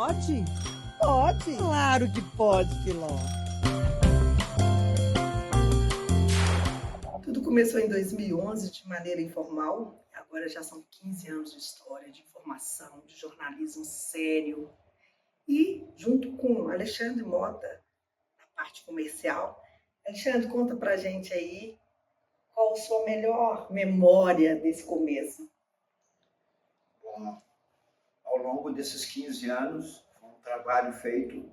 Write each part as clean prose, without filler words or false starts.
Pode? Pode. Claro que pode, Filó. Tudo começou em 2011 de maneira informal. Agora já são 15 anos de história, de informação, de jornalismo sério. E junto com Alexandre Mota, na parte comercial. Alexandre, conta pra gente aí qual a sua melhor memória desse começo. Bom, ao longo desses 15 anos, foi um trabalho feito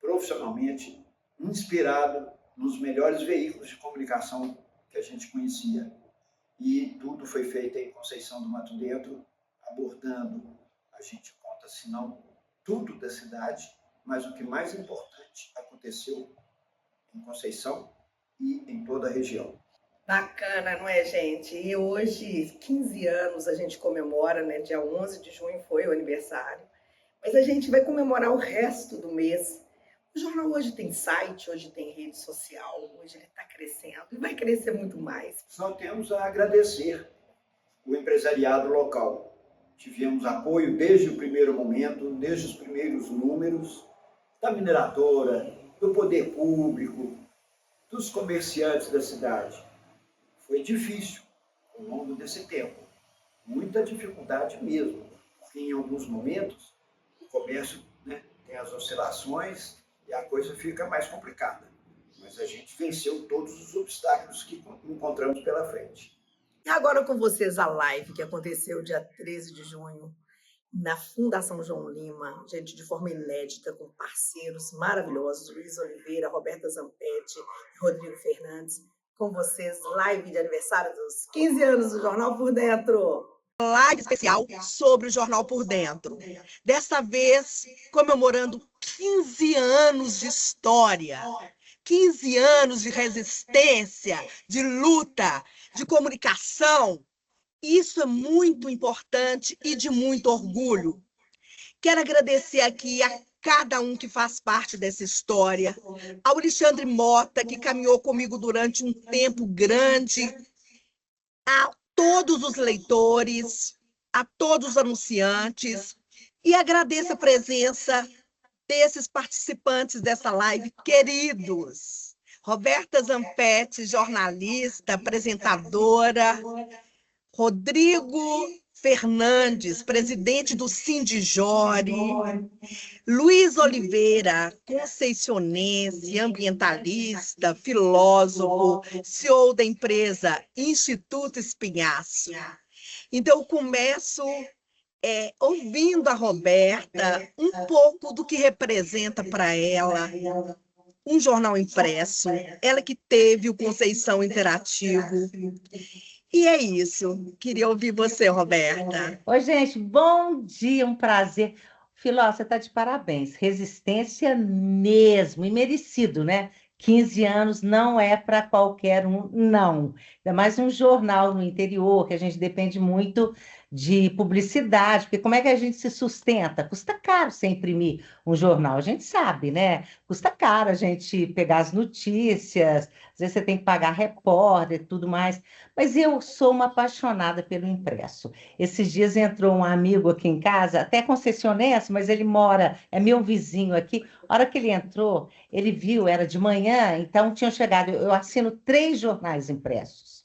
profissionalmente, inspirado nos melhores veículos de comunicação que a gente conhecia. E tudo foi feito em Conceição do Mato Dentro, abordando, a gente conta, se não tudo da cidade, mas o que mais importante aconteceu em Conceição e em toda a região. Bacana, não é, gente? E hoje, 15 anos, a gente comemora, né? Dia 11 de junho foi o aniversário. Mas a gente vai comemorar o resto do mês. O jornal hoje tem site, hoje tem rede social, hoje ele está crescendo e vai crescer muito mais. Só temos a agradecer o empresariado local. Tivemos apoio desde o primeiro momento, desde os primeiros números, da mineradora, do poder público, dos comerciantes da cidade. Foi difícil ao longo desse tempo, muita dificuldade mesmo, porque em alguns momentos o comércio, né, tem as oscilações e a coisa fica mais complicada. Mas a gente venceu todos os obstáculos que encontramos pela frente. E agora com vocês a live que aconteceu dia 13 de junho na Fundação João Lima, gente, de forma inédita, com parceiros maravilhosos, Luiz Oliveira, Roberta Zampetti e Rodrigo Fernandes. Com vocês, live de aniversário dos 15 anos do Jornal Por Dentro. Live especial sobre o Jornal Por Dentro. Desta vez, comemorando 15 anos de história, 15 anos de resistência, de luta, de comunicação. Isso é muito importante e de muito orgulho. Quero agradecer aqui a cada um que faz parte dessa história, ao Alexandre Mota, que caminhou comigo durante um tempo grande, a todos os leitores, a todos os anunciantes, e agradeço a presença desses participantes dessa live, queridos. Roberta Zampetti, jornalista, apresentadora, Rodrigo Fernandes, presidente do Sindijore, Luiz Oliveira, concessionense, ambientalista, filósofo, CEO da empresa Instituto Espinhaço. Então, eu começo ouvindo a Roberta um pouco do que representa para ela um jornal impresso, ela que teve o Conceição Interativo. E é isso. Queria ouvir você, Roberta. Oi, gente, bom dia, um prazer. Filó, você está de parabéns. Resistência mesmo, e merecido, né? 15 anos não é para qualquer um, não. Ainda mais um jornal no interior, que a gente depende muito de publicidade, porque como é que a gente se sustenta? Custa caro você imprimir um jornal, a gente sabe, né? Custa caro a gente pegar as notícias, às vezes você tem que pagar repórter e tudo mais. Mas eu sou uma apaixonada pelo impresso. Esses dias entrou um amigo aqui em casa, até concessionário, mas ele mora, é meu vizinho aqui. A hora que ele entrou, ele viu, era de manhã, então tinham chegado, eu assino 3 jornais impressos.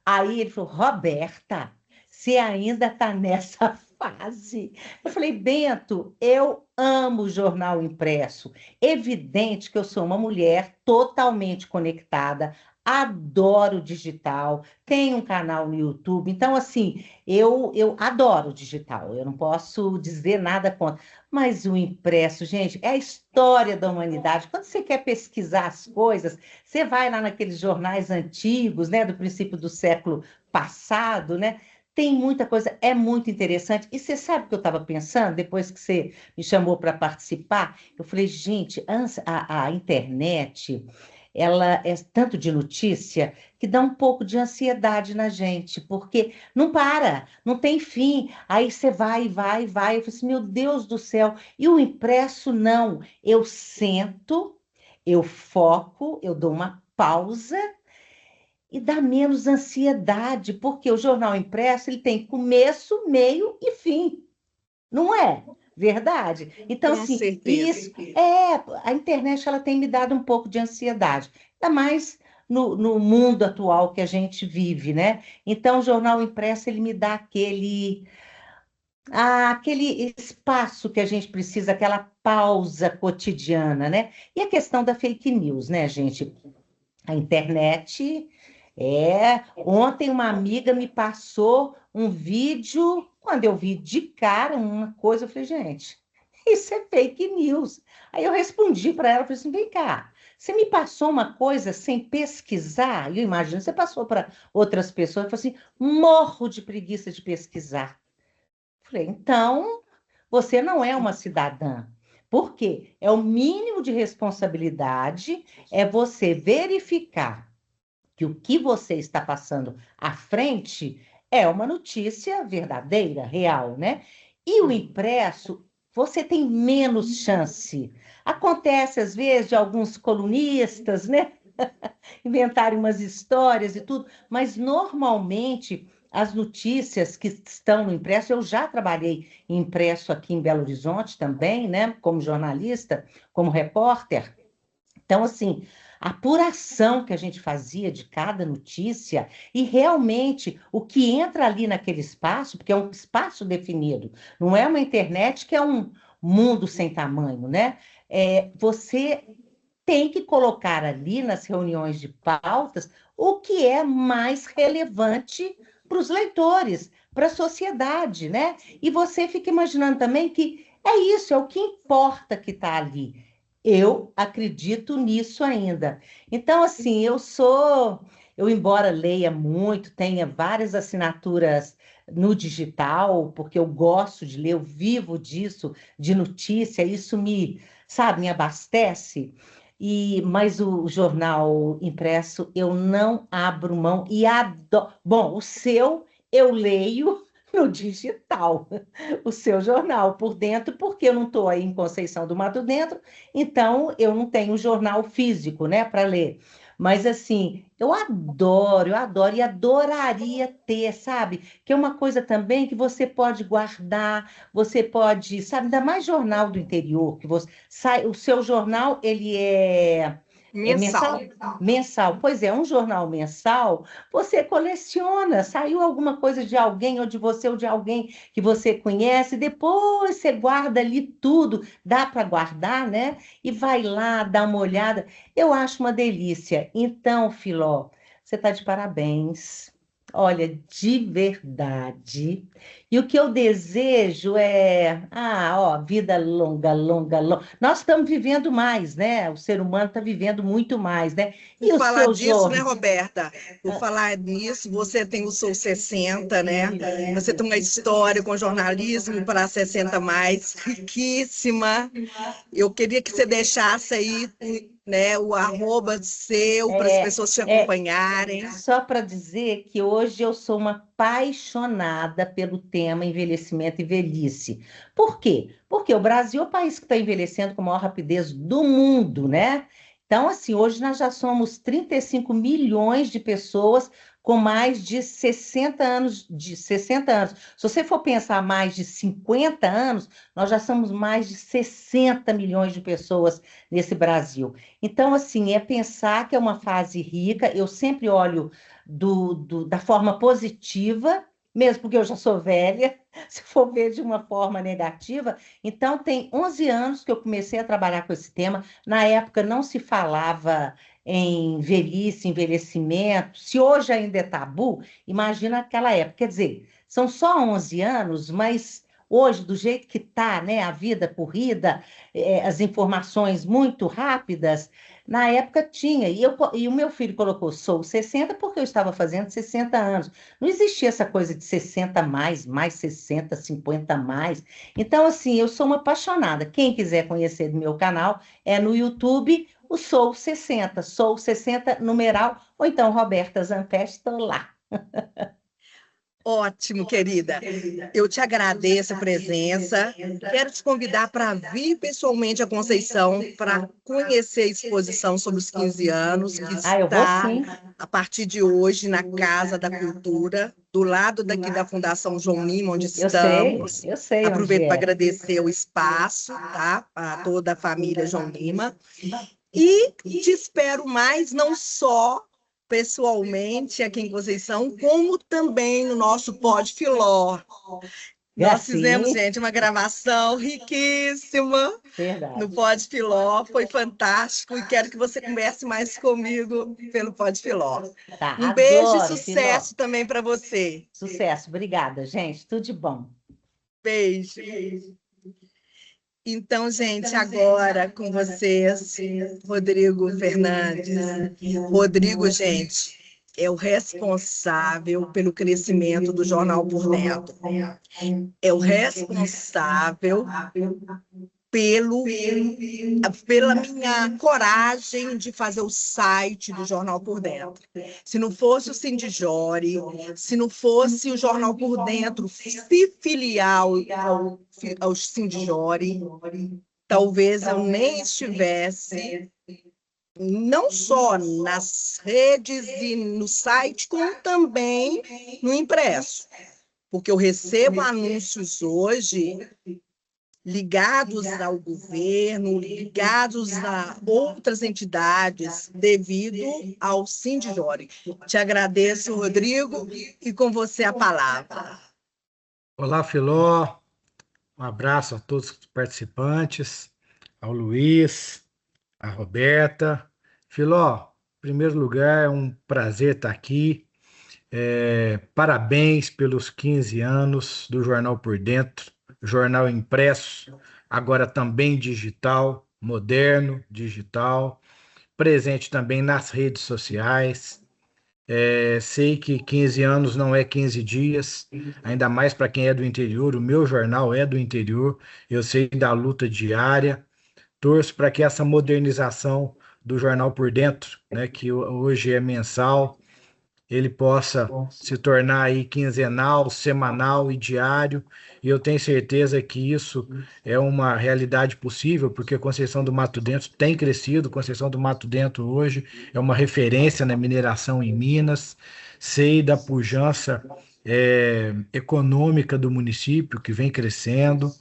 Aí ele falou, Roberta, você ainda está nessa fase? Eu falei, Bento, eu amo jornal impresso. Evidente que eu sou uma mulher totalmente conectada, adoro digital, tenho um canal no YouTube, então, assim, eu adoro digital, eu não posso dizer nada contra, mas o impresso, gente, é a história da humanidade. Quando você quer pesquisar as coisas, você vai lá naqueles jornais antigos, né, do princípio do século passado, né, tem muita coisa, é muito interessante. E você sabe o que eu estava pensando, depois que você me chamou para participar? Eu falei, gente, a internet, ela é tanto de notícia que dá um pouco de ansiedade na gente, porque não para, não tem fim. Aí você vai, vai, vai. Eu falei assim, meu Deus do céu. E o impresso, não. Eu sento, eu foco, eu dou uma pausa e dá menos ansiedade, porque o jornal impresso ele tem começo, meio e fim, não é? Verdade. Então, Com assim, certeza. a internet ela tem me dado um pouco de ansiedade, ainda mais no mundo atual que a gente vive, né? Então, o jornal impresso, ele me dá aquele espaço que a gente precisa, aquela pausa cotidiana, né? E a questão da fake news, né, gente? A internet Ontem uma amiga me passou um vídeo, quando eu vi de cara uma coisa, eu falei, gente, isso é fake news. Aí eu respondi para ela, falei assim, vem cá, você me passou uma coisa sem pesquisar? Eu imagino, você passou para outras pessoas, eu falei assim, morro de preguiça de pesquisar. Falei, então, você não é uma cidadã. Por quê? É o mínimo de responsabilidade, é você verificar que o que você está passando à frente é uma notícia verdadeira, real, né? E o impresso, você tem menos chance. Acontece, às vezes, de alguns colunistas, né? Inventarem umas histórias e tudo, mas normalmente as notícias que estão no impresso, eu já trabalhei em impresso aqui em Belo Horizonte também, né? Como jornalista, como repórter. Então, assim, a apuração que a gente fazia de cada notícia e realmente o que entra ali naquele espaço, porque é um espaço definido, não é uma internet que é um mundo sem tamanho, né? Você tem que colocar ali nas reuniões de pautas o que é mais relevante para os leitores, para a sociedade, né? E você fica imaginando também que é isso, é o que importa que está ali. Eu acredito nisso ainda. Então, assim, embora leia muito, tenha várias assinaturas no digital, porque eu gosto de ler, eu vivo disso, de notícia, isso sabe, me abastece. Mas o jornal impresso eu não abro mão e adoro. Bom, o seu eu leio no digital, o seu jornal por dentro, porque eu não estou aí em Conceição do Mato Dentro, então eu não tenho um jornal físico, né, para ler. Mas assim, eu adoro e adoraria ter, sabe? Que é uma coisa também que você pode guardar, você pode, sabe, ainda mais jornal do interior, que você sai, o seu jornal, ele é mensal? Mensal. Mensal. Pois é, um jornal mensal, você coleciona, saiu alguma coisa de alguém, ou de você, ou de alguém que você conhece, depois você guarda ali tudo, dá para guardar, né? E vai lá, dá uma olhada. Eu acho uma delícia. Então, Filó, você está de parabéns. Olha, de verdade. E o que eu desejo vida longa, longa, longa. Nós estamos vivendo mais, né? O ser humano está vivendo muito mais, né? Por E o falar seu disso, né, jornal? Roberta? Por falar nisso, você tem o Sou 60, né? Você tem uma história com jornalismo para 60 mais, riquíssima. Eu queria que você deixasse aí, né, o arroba seu para as pessoas te acompanharem. Só para dizer que hoje eu sou uma apaixonada pelo tema envelhecimento e velhice. Por quê? Porque o Brasil é o país que está envelhecendo com a maior rapidez do mundo, né? Então, assim, hoje nós já somos 35 milhões de pessoas com mais de 60 anos, Se você for pensar mais de 50 anos, nós já somos mais de 60 milhões de pessoas nesse Brasil. Então, assim, é pensar que é uma fase rica, eu sempre olho da forma positiva, mesmo porque eu já sou velha, se for ver de uma forma negativa. Então, tem 11 anos que eu comecei a trabalhar com esse tema. Na época não se falava em velhice, envelhecimento. Se hoje ainda é tabu, imagina aquela época. Quer dizer, são só 11 anos, mas hoje, do jeito que está, né, a vida corrida, as informações muito rápidas, na época tinha, e o meu filho colocou sou 60 porque eu estava fazendo 60 anos. Não existia essa coisa de 60 mais 60, 50 mais. Então, assim, eu sou uma apaixonada. Quem quiser conhecer do meu canal, é no YouTube, o Sou 60 numeral, ou então Roberta Zampeste, estou lá. Ótimo, querida. Eu te agradeço a presença. Quero te convidar para vir pessoalmente a Conceição para conhecer a exposição sobre os 15 anos, que Eu vou está sim. a partir de hoje na Casa da Cultura, do lado daqui da Fundação João Lima, onde estamos. Eu sei onde Aproveito para é. agradecer o espaço, tá? A toda a família João Lima. E te espero mais, não só pessoalmente aqui em Conceição, como também no nosso Pod Filó. Nós fizemos, gente, uma gravação riquíssima no Pod Filó, foi fantástico e quero que você converse mais comigo pelo Pod Filó. Tá, Um beijo e adoro, sucesso Filó. também para você. Sucesso, obrigada, gente. Tudo de bom. Beijo. Então, gente, agora com vocês, Rodrigo Fernandes. Rodrigo, gente, é o responsável pelo crescimento do Jornal Por Dentro. É o responsável pela minha coragem de fazer o site do Jornal Por Dentro. Se não fosse o Sindijori, se não fosse o Jornal Por Dentro se filiar ao Sindijori, talvez eu nem estivesse, não só nas redes e no site, como também no impresso. Porque eu recebo anúncios hoje ligados ao governo, ligados a outras entidades, devido ao Sindijori. Te agradeço, Rodrigo, e com você a palavra. Olá, Filó. Um abraço a todos os participantes, ao Luiz, a Roberta. Filó, em primeiro lugar, é um prazer estar aqui. Parabéns pelos 15 anos do Jornal Por Dentro, jornal impresso, agora também digital, moderno, digital, presente também nas redes sociais. Sei que 15 anos não é 15 dias, ainda mais para quem é do interior. O meu jornal é do interior, eu sei da luta diária. Torço para que essa modernização do Jornal Por Dentro, né, que hoje é mensal, ele possa se tornar aí quinzenal, semanal e diário, e eu tenho certeza que isso é uma realidade possível, porque Conceição do Mato Dentro tem crescido. Conceição do Mato Dentro hoje é uma referência na mineração em Minas. Sei da pujança econômica do município, que vem crescendo.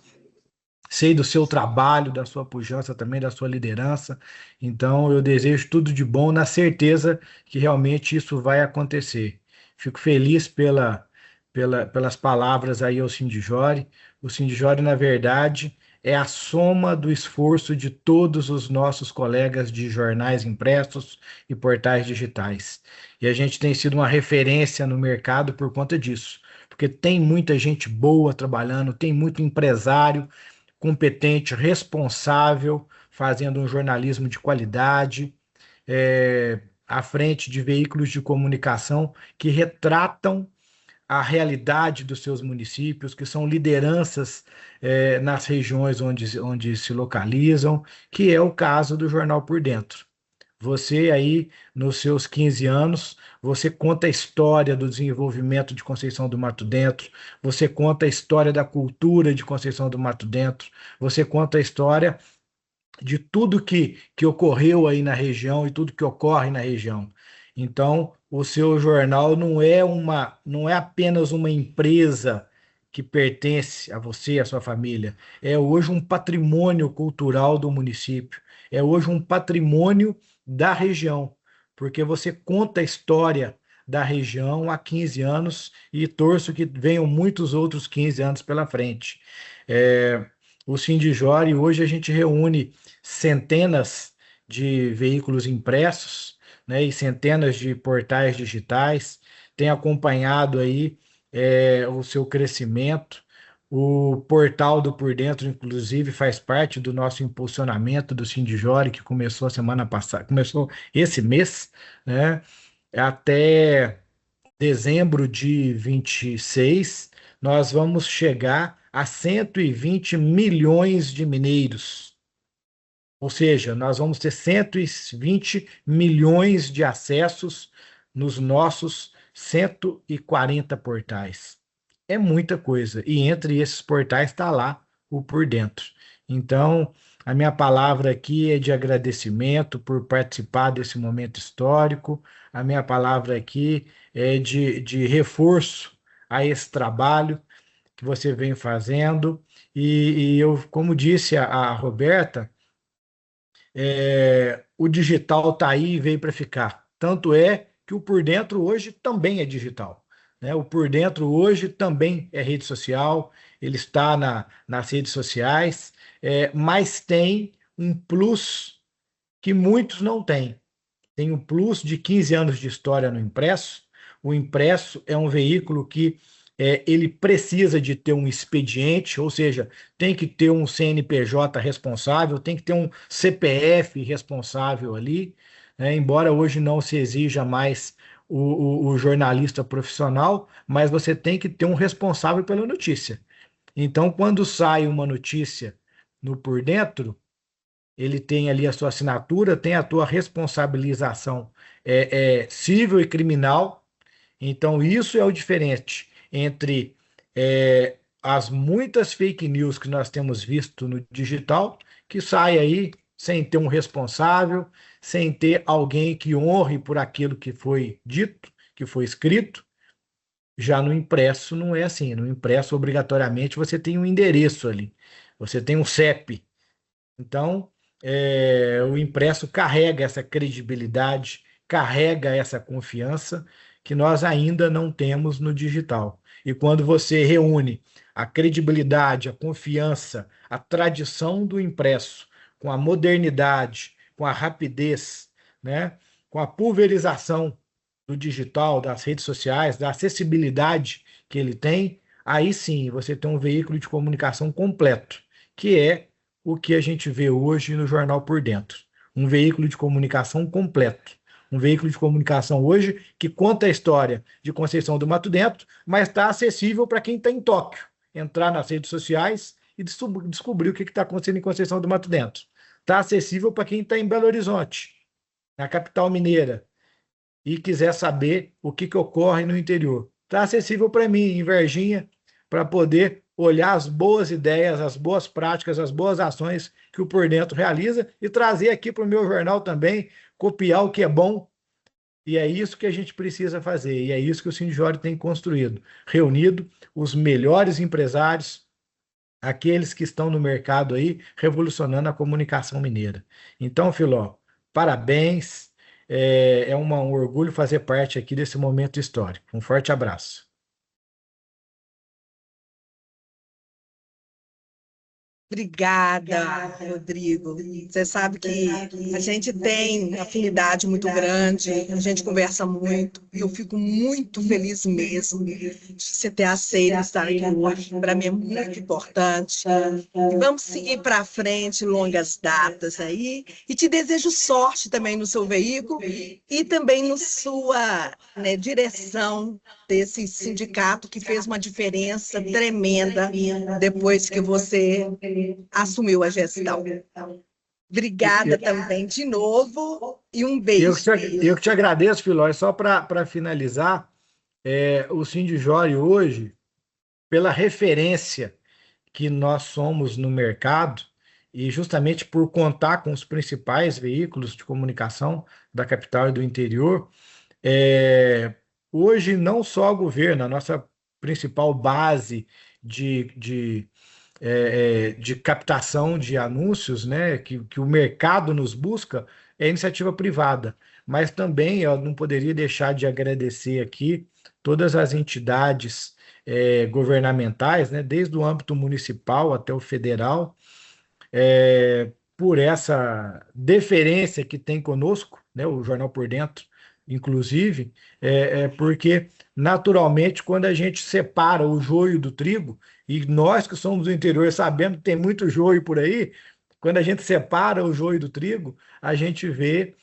Sei do seu trabalho, da sua pujança também, da sua liderança. Então, eu desejo tudo de bom, na certeza que realmente isso vai acontecer. Fico feliz pelas palavras aí ao Sindijori. O Sindijori, na verdade, é a soma do esforço de todos os nossos colegas de jornais impressos e portais digitais. E a gente tem sido uma referência no mercado por conta disso, porque tem muita gente boa trabalhando, tem muito empresário competente, responsável, fazendo um jornalismo de qualidade, à frente de veículos de comunicação que retratam a realidade dos seus municípios, que são lideranças nas regiões onde se localizam, que é o caso do Jornal Por Dentro. Você aí, nos seus 15 anos, você conta a história do desenvolvimento de Conceição do Mato Dentro, você conta a história da cultura de Conceição do Mato Dentro, você conta a história de tudo que ocorreu aí na região e tudo que ocorre na região. Então, o seu jornal não é apenas uma empresa que pertence a você e a sua família. É hoje um patrimônio cultural do município. É hoje um patrimônio da região, porque você conta a história da região há 15 anos e torço que venham muitos outros 15 anos pela frente. O Sindijori, hoje a gente reúne centenas de veículos impressos, né, e centenas de portais digitais, tem acompanhado aí o seu crescimento. O portal do Por Dentro, inclusive, faz parte do nosso impulsionamento do Sindijori, que começou semana passada, começou esse mês, né? Até dezembro de 26, nós vamos chegar a 120 milhões de mineiros. Ou seja, nós vamos ter 120 milhões de acessos nos nossos 140 portais. É muita coisa. E entre esses portais está lá o Por Dentro. Então, a minha palavra aqui é de agradecimento por participar desse momento histórico. A minha palavra aqui é de reforço a esse trabalho que você vem fazendo. E eu, como disse a Roberta, o digital está aí e veio para ficar. Tanto é que o Por Dentro hoje também é digital, né? O Por Dentro hoje também é rede social, ele está nas redes sociais, mas tem um plus que muitos não têm. Tem o plus de 15 anos de história no impresso. O impresso é um veículo que ele precisa de ter um expediente, ou seja, tem que ter um CNPJ responsável, tem que ter um CPF responsável ali, né? Embora hoje não se exija mais o jornalista profissional, mas você tem que ter um responsável pela notícia. Então, quando sai uma notícia no Por Dentro, ele tem ali a sua assinatura, tem a tua responsabilização civil e criminal. Então, isso é o diferente entre as muitas fake news que nós temos visto no digital, que sai aí sem ter um responsável, sem ter alguém que honre por aquilo que foi dito, que foi escrito. Já no impresso não é assim. No impresso, obrigatoriamente, você tem um endereço ali, você tem um CEP. Então, o impresso carrega essa credibilidade, carrega essa confiança que nós ainda não temos no digital. E quando você reúne a credibilidade, a confiança, a tradição do impresso com a modernidade, com a rapidez, né, com a pulverização do digital, das redes sociais, da acessibilidade que ele tem, aí sim você tem um veículo de comunicação completo, que é o que a gente vê hoje no Jornal Por Dentro. Um veículo de comunicação completo. Um veículo de comunicação hoje que conta a história de Conceição do Mato Dentro, mas está acessível para quem está em Tóquio. Entrar nas redes sociais e descobrir o que está acontecendo em Conceição do Mato Dentro. Está acessível para quem está em Belo Horizonte, na capital mineira, e quiser saber o que ocorre no interior. Está acessível para mim, em Varginha, para poder olhar as boas ideias, as boas práticas, as boas ações que o Por Dentro realiza e trazer aqui para o meu jornal também, copiar o que é bom. E é isso que a gente precisa fazer, e é isso que o Sindijori tem construído, reunido os melhores empresários, aqueles que estão no mercado aí, revolucionando a comunicação mineira. Então, Filó, parabéns, um orgulho fazer parte aqui desse momento histórico. Um forte abraço. Obrigada, Rodrigo. Você sabe que a gente tem afinidade muito grande, a gente conversa muito, e eu fico muito feliz mesmo de você ter aceito estar aqui hoje. Para mim é muito importante. E vamos seguir para frente, longas datas aí, e te desejo sorte também no seu veículo e também na sua, né, direção desse sindicato que fez uma diferença tremenda depois que você assumiu a gestão. Obrigada também de novo e um beijo. Eu que te agradeço, Filó. E só para finalizar, o Sindijori hoje, pela referência que nós somos no mercado, e justamente por contar com os principais veículos de comunicação da capital e do interior, hoje não só o governo, a nossa principal base de captação de anúncios, né, que o mercado nos busca, é a iniciativa privada. Mas também eu não poderia deixar de agradecer aqui todas as entidades governamentais, né, desde o âmbito municipal até o federal, por essa deferência que tem conosco, né, o Jornal Por Dentro, inclusive, porque, naturalmente, quando a gente separa o joio do trigo, e nós que somos do interior, sabendo que tem muito joio por aí, quando a gente separa o joio do trigo, a gente vê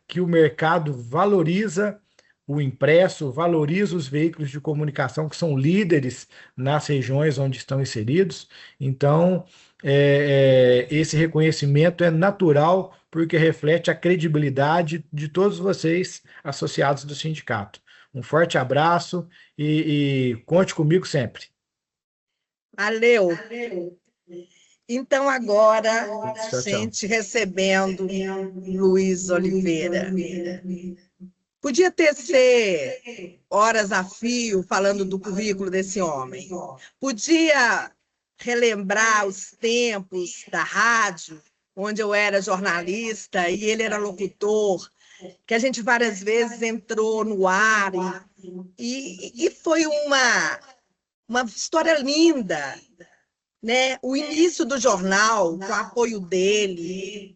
que o mercado valoriza o impresso, valoriza os veículos de comunicação que são líderes nas regiões onde estão inseridos. Então, esse reconhecimento é natural porque reflete a credibilidade de todos vocês associados do sindicato. Um forte abraço e conte comigo sempre. Valeu. Então, agora, Tchau, tchau. gente, recebendo Luiz Oliveira. Podia ser horas a fio falando do currículo desse homem. Podia relembrar os tempos da rádio, onde eu era jornalista e ele era locutor, que a gente várias vezes entrou no ar e foi uma história linda, né? O início do jornal, com o apoio dele,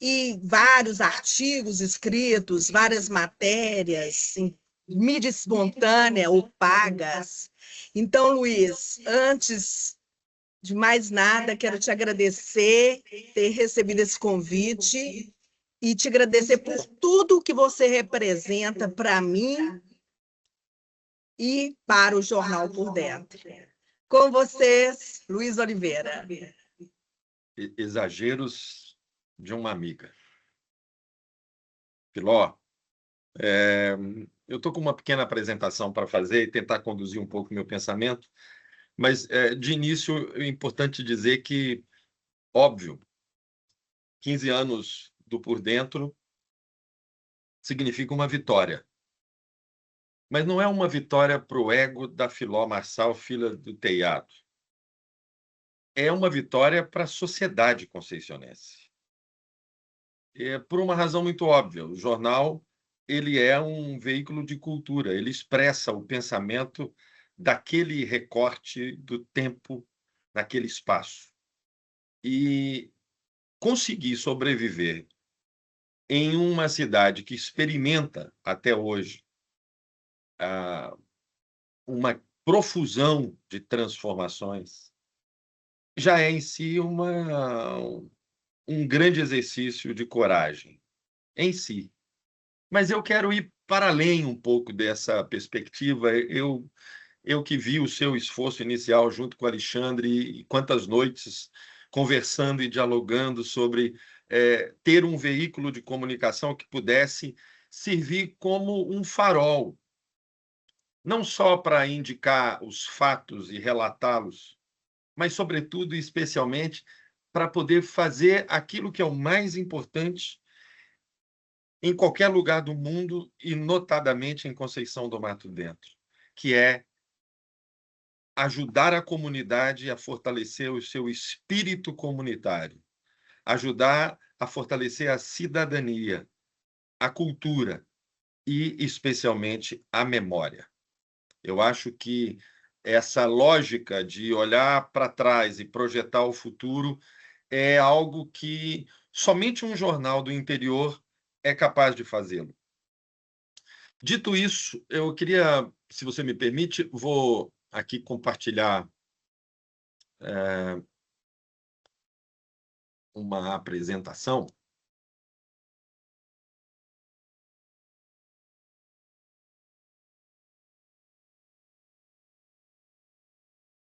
e vários artigos escritos, várias matérias, em mídia espontânea ou pagas. Então, Luiz, antes de mais nada, quero te agradecer ter recebido esse convite e te agradecer por tudo que você representa para mim e para o Jornal Por Dentro. Com vocês, Luiz Oliveira. Exageros de uma amiga. Filó, eu estou com uma pequena apresentação para fazer e tentar conduzir um pouco o meu pensamento, mas, de início, é importante dizer que, óbvio, 15 anos do Por Dentro significa uma vitória. Mas não é uma vitória para o ego da Filó Marçal, filha do Teiado. É uma vitória para a sociedade conceicionense. Por uma razão muito óbvia. O jornal ele é um veículo de cultura, ele expressa o pensamento daquele recorte do tempo, naquele espaço. E conseguir sobreviver em uma cidade que experimenta, até hoje, uma profusão de transformações, já é em si um grande exercício de coragem, em si. Mas eu quero ir para além um pouco dessa perspectiva. Eu que vi o seu esforço inicial junto com o Alexandre, e quantas noites conversando e dialogando sobre ter um veículo de comunicação que pudesse servir como um farol, não só para indicar os fatos e relatá-los, mas, sobretudo e especialmente, para poder fazer aquilo que é o mais importante em qualquer lugar do mundo, e notadamente em Conceição do Mato Dentro, que é ajudar a comunidade a fortalecer o seu espírito comunitário, ajudar a fortalecer a cidadania, a cultura e, especialmente, a memória. Eu acho que essa lógica de olhar para trás e projetar o futuro é algo que somente um jornal do interior é capaz de fazê-lo. Dito isso, eu queria, se você me permite, vou aqui compartilhar uma apresentação.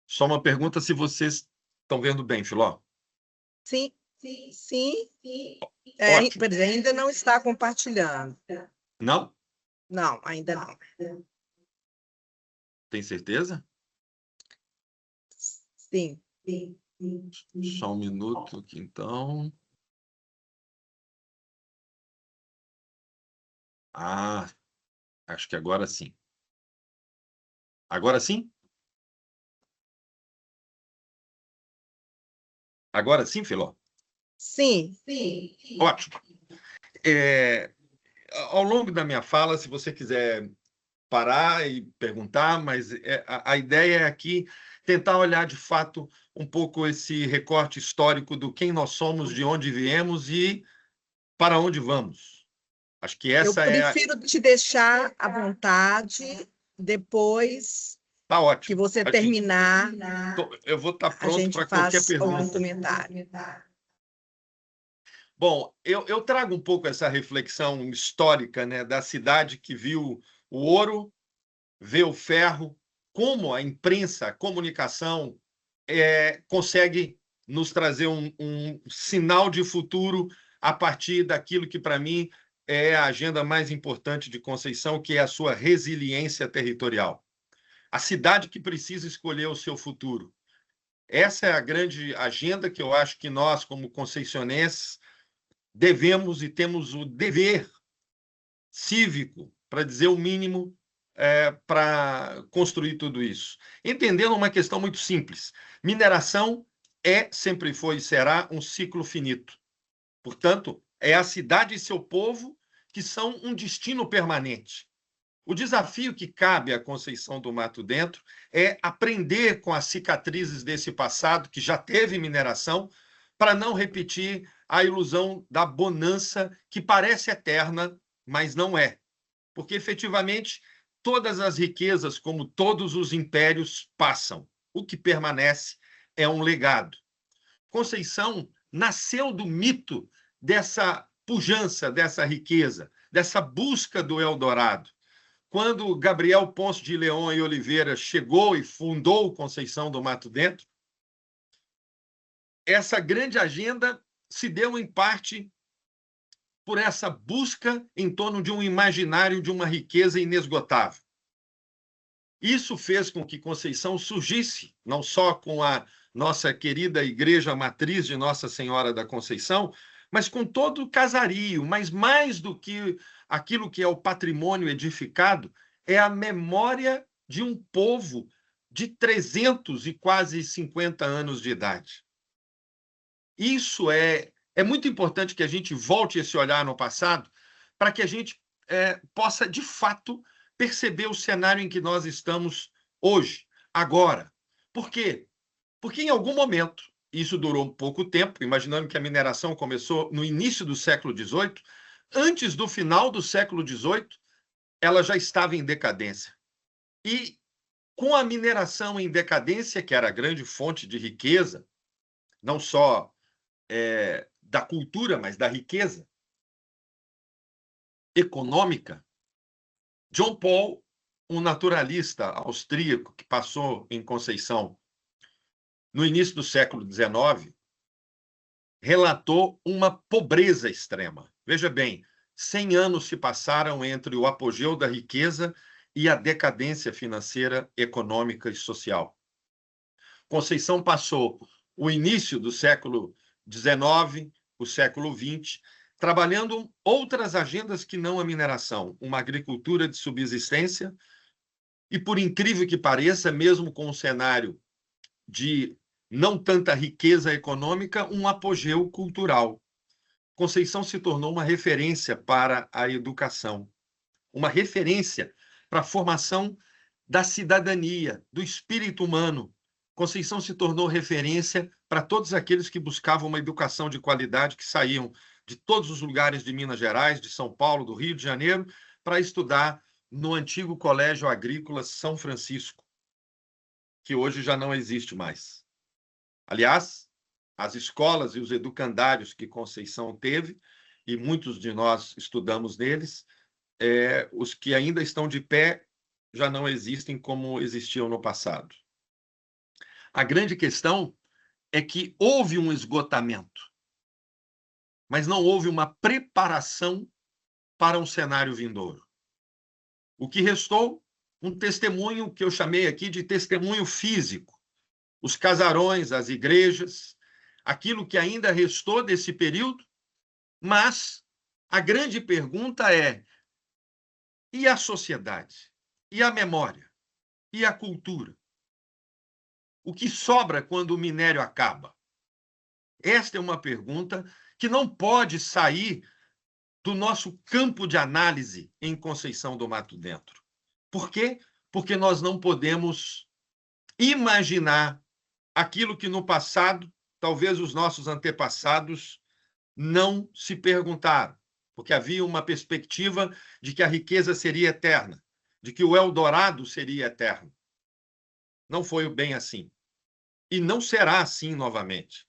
Só uma pergunta, se vocês estão vendo bem, Filó? Sim. Ótimo. Ainda não está compartilhando. Não? Não, ainda não. Tem certeza? Sim. Só um minuto aqui, então. Acho que agora sim. Agora sim? Agora sim, Filó? Sim. Ótimo. Ao longo da minha fala, se você quiser parar e perguntar, mas a ideia é aqui tentar olhar de fato um pouco esse recorte histórico do quem nós somos, de onde viemos e para onde vamos. Acho que essa Eu prefiro te deixar à vontade depois tá ótimo. que você terminar. Eu vou estar pronto para qualquer pergunta. Comentário. Bom, eu trago um pouco essa reflexão histórica, né, da cidade que viu o ouro, vê o ferro, como a imprensa, a comunicação consegue nos trazer um sinal de futuro a partir daquilo que, para mim, é a agenda mais importante de Conceição, que é a sua resiliência territorial. A cidade que precisa escolher o seu futuro. Essa é a grande agenda que eu acho que nós, como conceicionenses, devemos e temos o dever cívico, para dizer o mínimo, para construir tudo isso. Entendendo uma questão muito simples. Mineração sempre foi e será um ciclo finito. Portanto, é a cidade e seu povo que são um destino permanente. O desafio que cabe à Conceição do Mato Dentro é aprender com as cicatrizes desse passado, que já teve mineração, para não repetir a ilusão da bonança que parece eterna, mas não é. Porque, efetivamente, todas as riquezas, como todos os impérios, passam. O que permanece é um legado. Conceição nasceu do mito dessa pujança, dessa riqueza, dessa busca do Eldorado. Quando Gabriel Ponce de Leão e Oliveira chegou e fundou Conceição do Mato Dentro, essa grande agenda se deu, em parte, por essa busca em torno de um imaginário de uma riqueza inesgotável. Isso fez com que Conceição surgisse, não só com a nossa querida igreja matriz de Nossa Senhora da Conceição, mas com todo o casario, mas mais do que aquilo que é o patrimônio edificado, é a memória de um povo de 300 e quase 50 anos de idade. Isso é muito importante que a gente volte esse olhar no passado para que a gente possa, de fato, perceber o cenário em que nós estamos hoje, agora. Por quê? Porque em algum momento, isso durou um pouco tempo, imaginando que a mineração começou no início do século XVIII, antes do final do século XVIII, ela já estava em decadência. E com a mineração em decadência, que era a grande fonte de riqueza, não só da cultura, mas da riqueza econômica, John Paul, um naturalista austríaco que passou em Conceição no início do século XIX, relatou uma pobreza extrema. Veja bem, 100 anos se passaram entre o apogeu da riqueza e a decadência financeira, econômica e social. Conceição passou o início do século XIX, o século XX, trabalhando outras agendas que não a mineração, uma agricultura de subsistência e, por incrível que pareça, mesmo com um cenário de não tanta riqueza econômica, um apogeu cultural. Conceição se tornou uma referência para a educação, uma referência para a formação da cidadania, do espírito humano. Conceição se tornou referência para todos aqueles que buscavam uma educação de qualidade, que saíam de todos os lugares de Minas Gerais, de São Paulo, do Rio de Janeiro, para estudar no antigo Colégio Agrícola São Francisco, que hoje já não existe mais. Aliás, as escolas e os educandários que Conceição teve, e muitos de nós estudamos neles, os que ainda estão de pé já não existem como existiam no passado. A grande questão é que houve um esgotamento, mas não houve uma preparação para um cenário vindouro. O que restou? Um testemunho que eu chamei aqui de testemunho físico. Os casarões, as igrejas, aquilo que ainda restou desse período, mas a grande pergunta é: e a sociedade? E a memória? E a cultura? O que sobra quando o minério acaba? Esta é uma pergunta que não pode sair do nosso campo de análise em Conceição do Mato Dentro. Por quê? Porque nós não podemos imaginar aquilo que no passado, talvez os nossos antepassados não se perguntaram, porque havia uma perspectiva de que a riqueza seria eterna, de que o Eldorado seria eterno. Não foi bem assim. E não será assim novamente.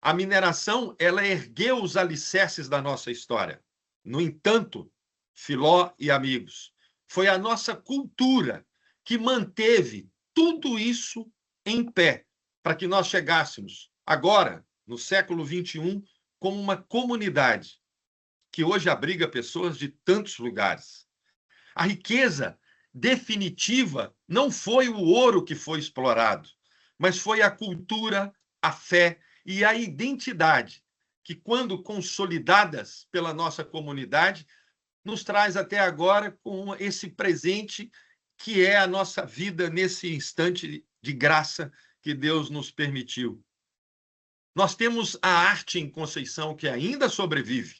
A mineração, ela ergueu os alicerces da nossa história. No entanto, Filó e amigos, Foi a nossa cultura que manteve tudo isso em pé, para que nós chegássemos agora, no século XXI, como uma comunidade que hoje abriga pessoas de tantos lugares. A riqueza definitiva não foi o ouro que foi explorado, mas foi a cultura, a fé e a identidade que, quando consolidadas pela nossa comunidade, nos traz até agora com esse presente que é a nossa vida nesse instante de graça que Deus nos permitiu. Nós temos a arte em Conceição que ainda sobrevive.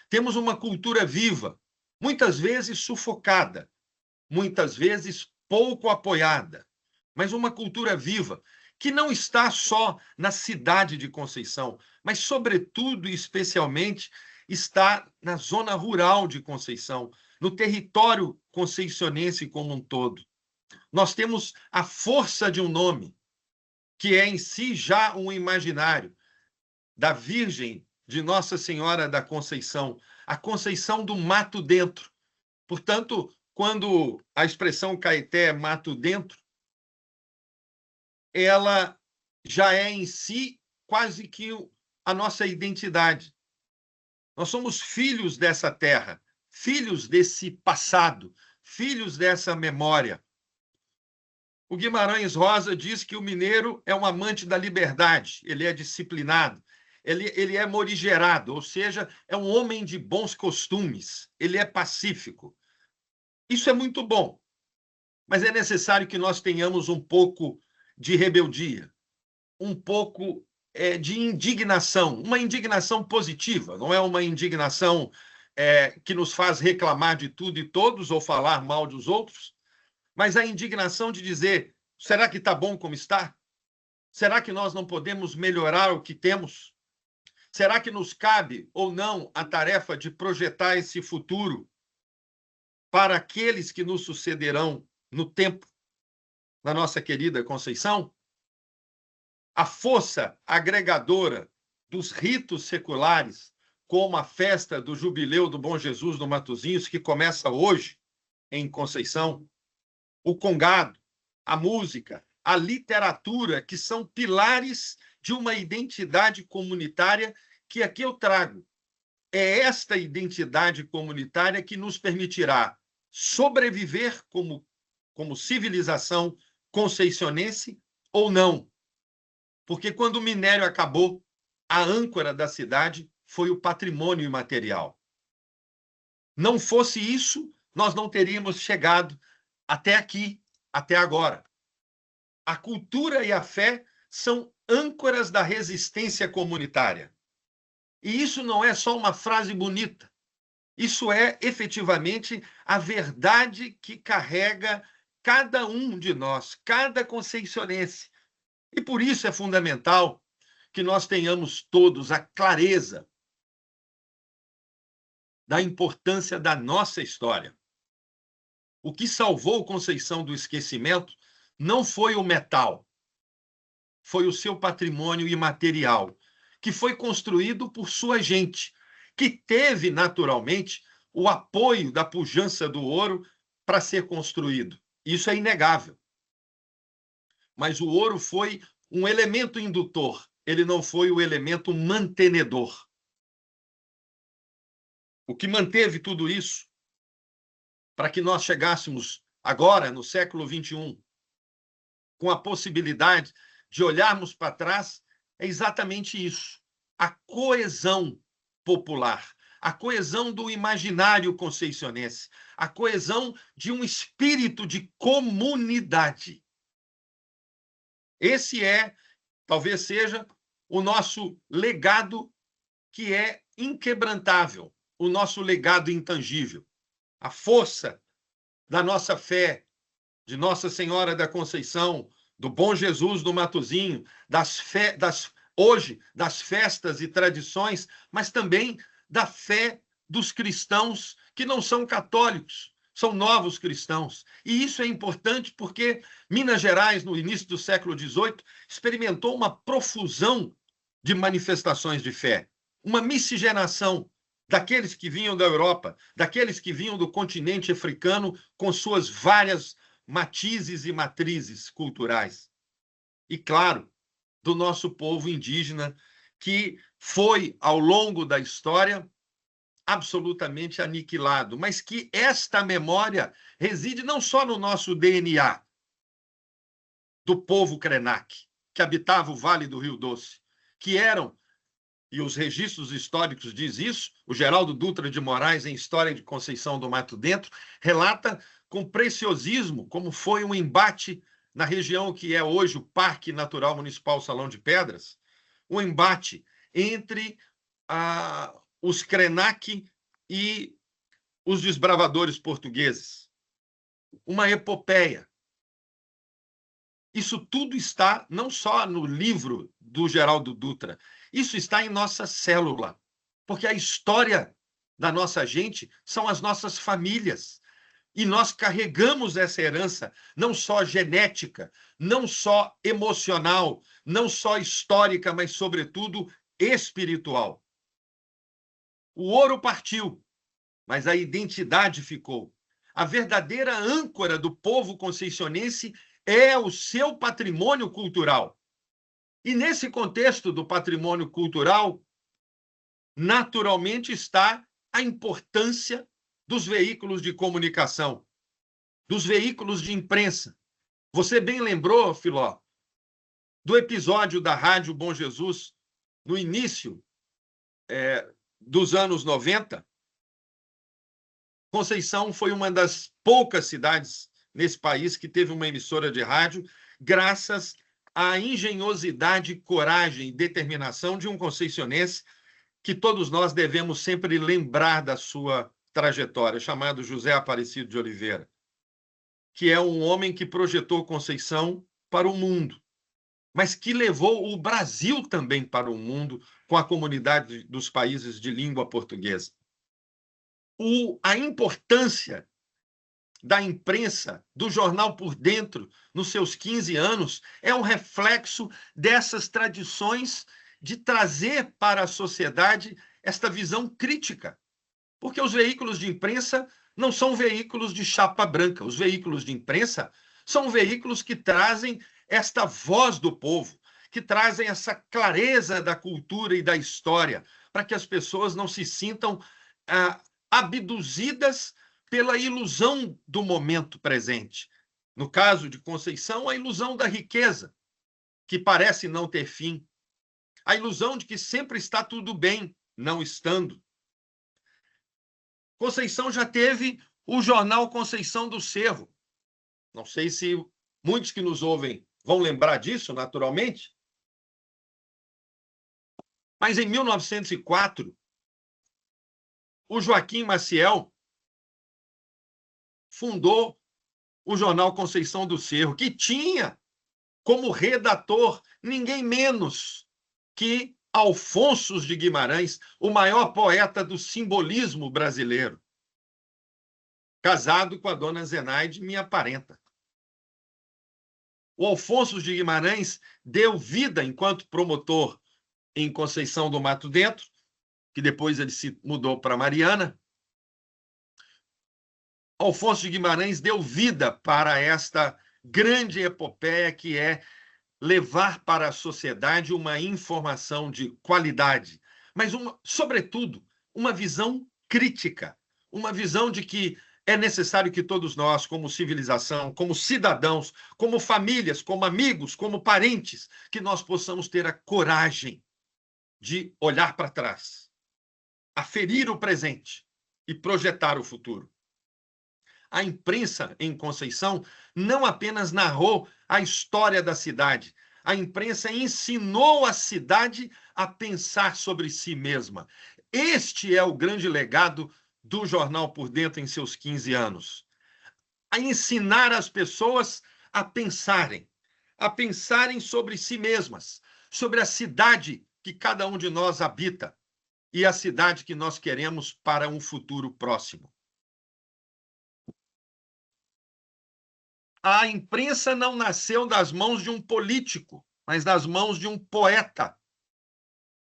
Temos uma cultura viva, muitas vezes sufocada, muitas vezes pouco apoiada, mas uma cultura viva que não está só na cidade de Conceição, mas, sobretudo e especialmente, está na zona rural de Conceição, no território conceicionense como um todo. Nós temos a força de um nome, que é em si já um imaginário, da Virgem de Nossa Senhora da Conceição, a Conceição do Mato Dentro. Portanto, quando a expressão Caeté é mato dentro, ela já é em si quase que a nossa identidade. Nós somos filhos dessa terra, filhos desse passado, filhos dessa memória. O Guimarães Rosa diz que o mineiro é um amante da liberdade, ele é disciplinado, ele é morigerado, ou seja, é um homem de bons costumes, ele é pacífico. Isso é muito bom, mas é necessário que nós tenhamos um pouco de rebeldia, um pouco de indignação, uma indignação positiva, não é uma indignação que nos faz reclamar de tudo e todos ou falar mal dos outros, mas a indignação de dizer, será que está bom como está? Será que nós não podemos melhorar o que temos? Será que nos cabe ou não a tarefa de projetar esse futuro para aqueles que nos sucederão no tempo da nossa querida Conceição? A força agregadora dos ritos seculares, como a festa do Jubileu do Bom Jesus do Matozinhos, que começa hoje em Conceição, o congado, a música, a literatura, que são pilares de uma identidade comunitária que aqui eu trago. É esta identidade comunitária que nos permitirá sobreviver como civilização conceicionense ou não. Porque quando o minério acabou, a âncora da cidade foi o patrimônio imaterial. Não fosse isso, nós não teríamos chegado até aqui, até agora. A cultura e a fé são âncoras da resistência comunitária. E isso não é só uma frase bonita. Isso é, efetivamente, a verdade que carrega cada um de nós, cada conceicionense. E por isso é fundamental que nós tenhamos todos a clareza da importância da nossa história. O que salvou Conceição do esquecimento não foi o metal, foi o seu patrimônio imaterial, que foi construído por sua gente, que teve, naturalmente, o apoio da pujança do ouro para ser construído. Isso é inegável. Mas o ouro foi um elemento indutor, ele não foi o elemento mantenedor. O que manteve tudo isso, para que nós chegássemos agora, no século XXI, com a possibilidade de olharmos para trás, é exatamente isso. A coesão popular, a coesão do imaginário conceicionense, a coesão de um espírito de comunidade. Esse talvez seja o nosso legado que é inquebrantável, o nosso legado intangível. A força da nossa fé, de Nossa Senhora da Conceição, do Bom Jesus do Matozinho, hoje das festas e tradições, mas também da fé dos cristãos que não são católicos, são novos cristãos. E isso é importante porque Minas Gerais, no início do século XVIII, experimentou uma profusão de manifestações de fé, uma miscigenação daqueles que vinham da Europa, daqueles que vinham do continente africano com suas várias matizes e matrizes culturais. E, claro, do nosso povo indígena, que foi, ao longo da história, absolutamente aniquilado, mas que esta memória reside não só no nosso DNA, do povo Krenak, que habitava o Vale do Rio Doce, que eram, e os registros históricos diz isso, o Geraldo Dutra de Moraes, em História de Conceição do Mato Dentro, relata com preciosismo como foi um embate na região que é hoje o Parque Natural Municipal Salão de Pedras, um embate entre os Krenak e os desbravadores portugueses. Uma epopeia. Isso tudo está não só no livro do Geraldo Dutra, isso está em nossa célula, porque a história da nossa gente são as nossas famílias. E nós carregamos essa herança, não só genética, não só emocional, não só histórica, mas, sobretudo, espiritual. O ouro partiu, mas a identidade ficou. A verdadeira âncora do povo conceicionense é o seu patrimônio cultural. E nesse contexto do patrimônio cultural, naturalmente está a importância dos veículos de comunicação, dos veículos de imprensa. Você bem lembrou, Filó, do episódio da Rádio Bom Jesus, no início dos anos 90. Conceição foi uma das poucas cidades nesse país que teve uma emissora de rádio, graças à engenhosidade, coragem e determinação de um conceicionense que todos nós devemos sempre lembrar da sua trajetória, chamado José Aparecido de Oliveira, que é um homem que projetou Conceição para o mundo, mas que levou o Brasil também para o mundo com a comunidade dos países de língua portuguesa. A importância da imprensa, do Jornal por Dentro, nos seus 15 anos, é um reflexo dessas tradições de trazer para a sociedade esta visão crítica. Porque os veículos de imprensa não são veículos de chapa branca. Os veículos de imprensa são veículos que trazem esta voz do povo, que trazem essa clareza da cultura e da história, para que as pessoas não se sintam abduzidas pela ilusão do momento presente. No caso de Conceição, a ilusão da riqueza, que parece não ter fim. A ilusão de que sempre está tudo bem, não estando. Conceição já teve o jornal Conceição do Cerro. Não sei se muitos que nos ouvem vão lembrar disso, naturalmente. Mas em 1904, o Joaquim Maciel fundou o jornal Conceição do Cerro, que tinha como redator ninguém menos que Alfonso de Guimarães, o maior poeta do simbolismo brasileiro, casado com a dona Zenaide, minha parenta. O Alfonso de Guimarães deu vida enquanto promotor em Conceição do Mato Dentro, que depois ele se mudou para Mariana. Alfonso de Guimarães deu vida para esta grande epopeia que é levar para a sociedade uma informação de qualidade, mas, sobretudo, uma visão crítica, uma visão de que é necessário que todos nós, como civilização, como cidadãos, como famílias, como amigos, como parentes, que nós possamos ter a coragem de olhar para trás, aferir o presente e projetar o futuro. A imprensa em Conceição não apenas narrou a história da cidade, a imprensa ensinou a cidade a pensar sobre si mesma. Este é o grande legado do Jornal por Dentro em seus 15 anos. A ensinar as pessoas a pensarem sobre si mesmas, sobre a cidade que cada um de nós habita e a cidade que nós queremos para um futuro próximo. A imprensa não nasceu das mãos de um político, mas das mãos de um poeta.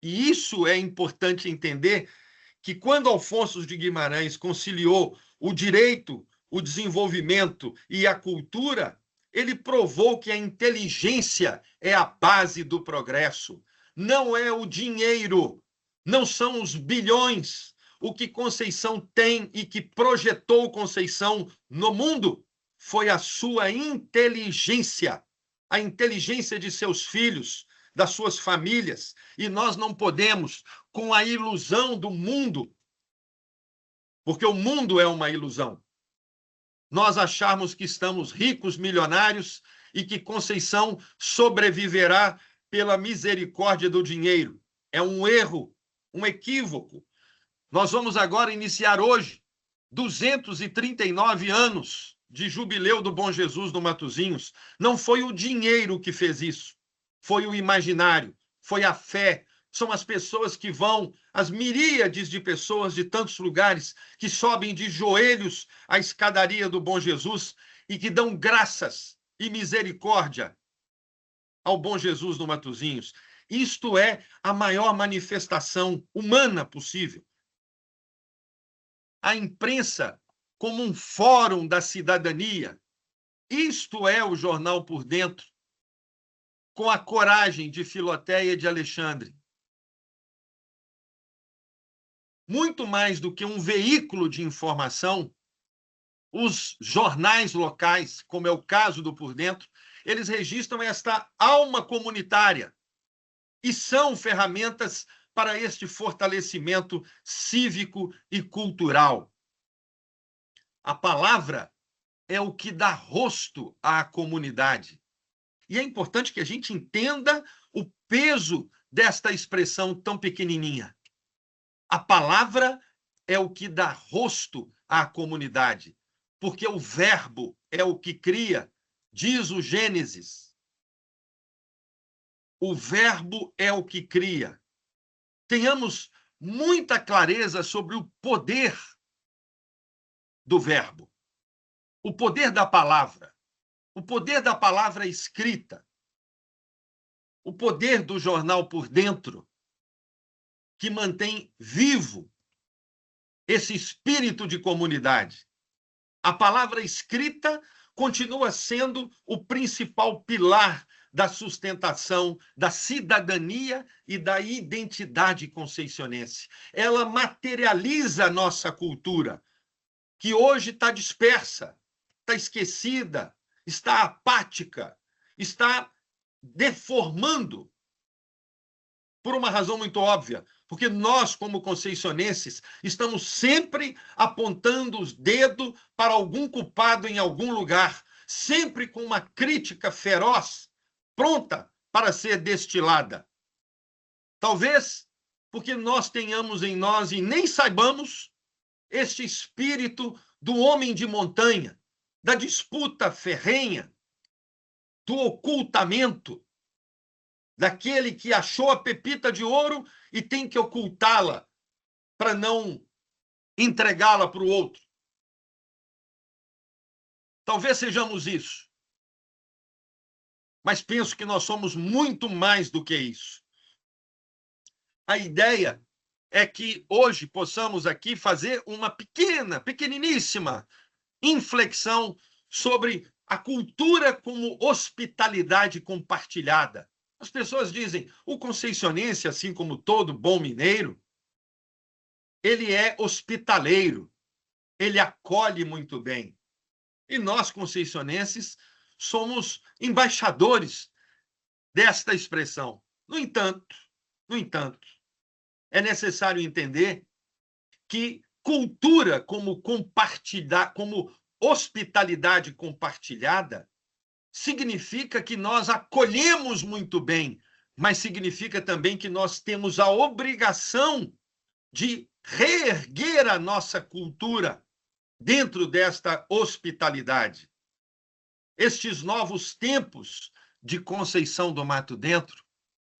E isso é importante entender, que quando Alfonso de Guimarães conciliou o direito, o desenvolvimento e a cultura, ele provou que a inteligência é a base do progresso. Não é o dinheiro, não são os bilhões. O que Conceição tem e que projetou Conceição no mundo foi a sua inteligência, a inteligência de seus filhos, das suas famílias. E nós não podemos, com a ilusão do mundo, porque o mundo é uma ilusão, nós acharmos que estamos ricos, milionários e que Conceição sobreviverá pela misericórdia do dinheiro. É um erro, um equívoco. Nós vamos agora iniciar hoje 239 anos de jubileu do Bom Jesus no Matozinhos. Não foi o dinheiro que fez isso, foi o imaginário, foi a fé. São as pessoas que vão, as miríades de pessoas de tantos lugares que sobem de joelhos a escadaria do Bom Jesus e que dão graças e misericórdia ao Bom Jesus no Matozinhos. Isto é a maior manifestação humana possível. A imprensa como um fórum da cidadania. Isto é o Jornal por Dentro, com a coragem de Filoteia e de Alexandre. Muito mais do que um veículo de informação, os jornais locais, como é o caso do Por Dentro, eles registram esta alma comunitária e são ferramentas para este fortalecimento cívico e cultural. A palavra é o que dá rosto à comunidade. E é importante que a gente entenda o peso desta expressão tão pequenininha. A palavra é o que dá rosto à comunidade, porque o verbo é o que cria, diz o Gênesis. O verbo é o que cria. Tenhamos muita clareza sobre o poder do verbo, o poder da palavra escrita, o poder do jornal Por Dentro, que mantém vivo esse espírito de comunidade. A palavra escrita continua sendo o principal pilar da sustentação da cidadania e da identidade conceicionense. Ela materializa a nossa cultura, que hoje está dispersa, está esquecida, está apática, está deformando, por uma razão muito óbvia, porque nós, como conceicionenses, estamos sempre apontando os dedos para algum culpado em algum lugar, sempre com uma crítica feroz, pronta para ser destilada. Talvez porque nós tenhamos em nós, e nem saibamos, este espírito do homem de montanha, da disputa ferrenha, do ocultamento, daquele que achou a pepita de ouro e tem que ocultá-la para não entregá-la para o outro. Talvez sejamos isso. Mas penso que nós somos muito mais do que isso. A ideia é que hoje possamos aqui fazer uma pequeniníssima inflexão sobre a cultura como hospitalidade compartilhada. As pessoas dizem, o conceicionense, assim como todo bom mineiro, ele é hospitaleiro, ele acolhe muito bem. E nós, conceicionenses, somos embaixadores desta expressão. No entanto, é necessário entender que cultura como hospitalidade compartilhada significa que nós acolhemos muito bem, mas significa também que nós temos a obrigação de reerguer a nossa cultura dentro desta hospitalidade. Estes novos tempos de Conceição do Mato Dentro,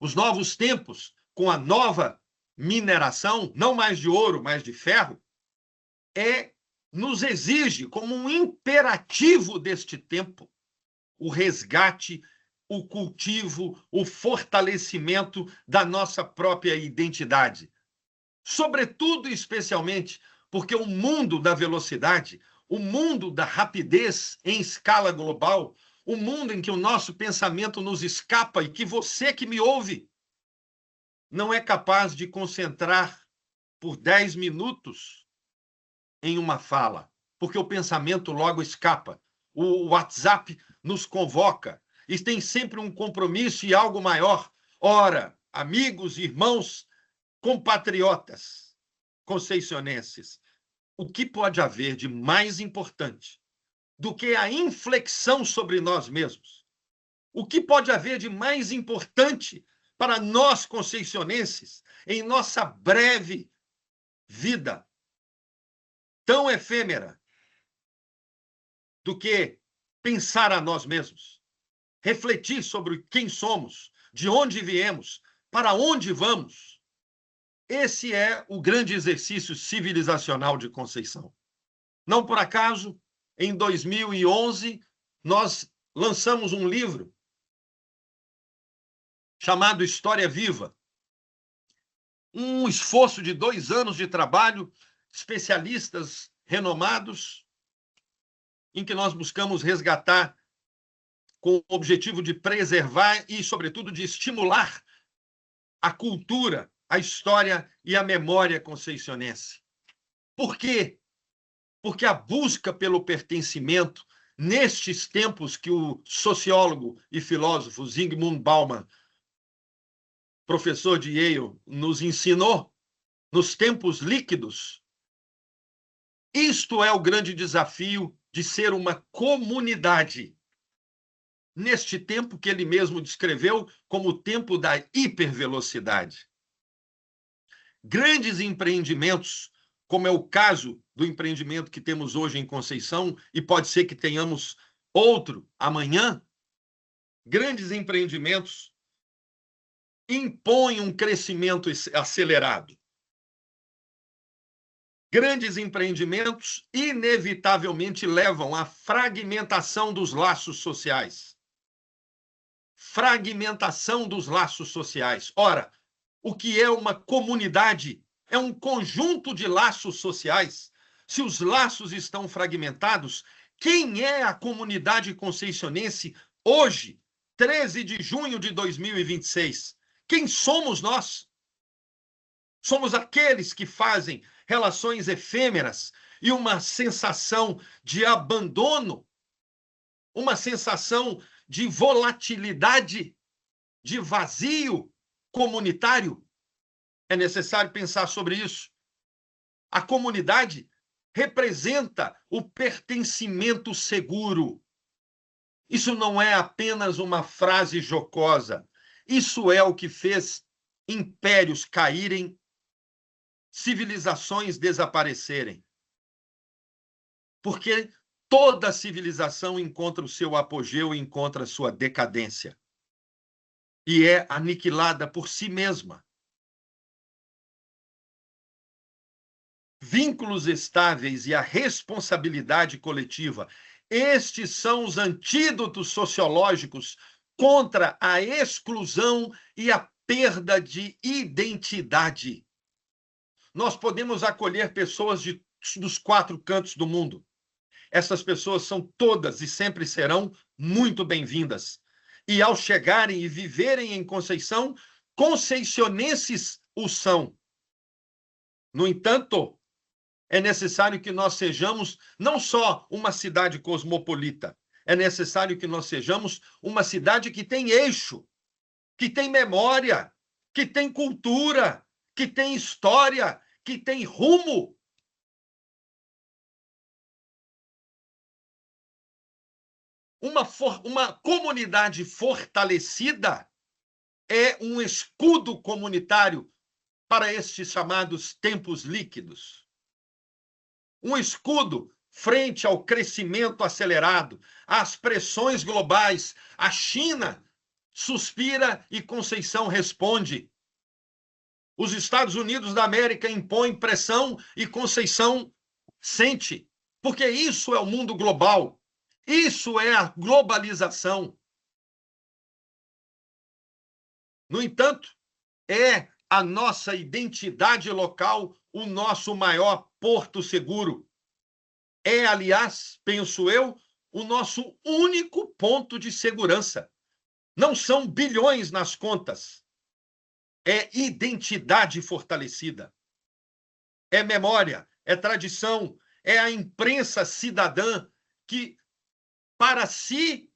os novos tempos com a nova mineração, não mais de ouro, mas de ferro, nos exige como um imperativo deste tempo o resgate, o cultivo, o fortalecimento da nossa própria identidade. sobretudo e especialmente porque o mundo da velocidade, o mundo da rapidez em escala global, o mundo em que o nosso pensamento nos escapa e que você que me ouve não é capaz de concentrar por 10 minutos em uma fala, porque o pensamento logo escapa. O WhatsApp nos convoca e tem sempre um compromisso e algo maior. Ora, amigos, irmãos, compatriotas conceicionenses, o que pode haver de mais importante do que a inflexão sobre nós mesmos? O que pode haver de mais importante para nós conceicionenses em nossa breve vida tão efêmera do que pensar a nós mesmos, refletir sobre quem somos, de onde viemos, para onde vamos? Esse é o grande exercício civilizacional de Conceição. Não por acaso, em 2011, nós lançamos um livro chamado História Viva. Um esforço de 2 anos de trabalho, especialistas renomados, em que nós buscamos resgatar com o objetivo de preservar e, sobretudo, de estimular a cultura, a história e a memória conceicionense. Por quê? Porque a busca pelo pertencimento, nestes tempos que o sociólogo e filósofo Zygmunt Bauman, professor de Yale, nos ensinou, nos tempos líquidos, isto é o grande desafio de ser uma comunidade. Neste tempo que ele mesmo descreveu como o tempo da hipervelocidade. Grandes empreendimentos, como é o caso do empreendimento que temos hoje em Conceição, e pode ser que tenhamos outro amanhã, grandes empreendimentos impõem um crescimento acelerado. Grandes empreendimentos inevitavelmente levam à fragmentação dos laços sociais. Fragmentação dos laços sociais. Ora, o que é uma comunidade? É um conjunto de laços sociais. Se os laços estão fragmentados, quem é a comunidade conceicionense hoje, 13 de junho de 2026? Quem somos nós? Somos aqueles que fazem relações efêmeras e uma sensação de abandono, uma sensação de volatilidade, de vazio comunitário. É necessário pensar sobre isso. A comunidade representa o pertencimento seguro. Isso não é apenas uma frase jocosa. Isso é o que fez impérios caírem, civilizações desaparecerem. Porque toda civilização encontra o seu apogeu e encontra a sua decadência. E é aniquilada por si mesma. Vínculos estáveis e a responsabilidade coletiva, estes são os antídotos sociológicos contra a exclusão e a perda de identidade. Nós podemos acolher pessoas dos 4 cantos do mundo. Essas pessoas são todas e sempre serão muito bem-vindas. E ao chegarem e viverem em Conceição, conceicionenses o são. No entanto, é necessário que nós sejamos não só uma cidade cosmopolita, é necessário que nós sejamos uma cidade que tem eixo, que tem memória, que tem cultura, que tem história, que tem rumo. Uma comunidade fortalecida é um escudo comunitário para estes chamados tempos líquidos. Um escudo frente ao crescimento acelerado, às pressões globais. A China suspira e Conceição responde. Os Estados Unidos da América impõem pressão e Conceição sente. Porque isso é o mundo global. Isso é a globalização. No entanto, é a nossa identidade local o nosso maior porto seguro. É, aliás, penso eu, o nosso único ponto de segurança. Não são bilhões nas contas. É identidade fortalecida. É memória, é tradição, é a imprensa cidadã que, para si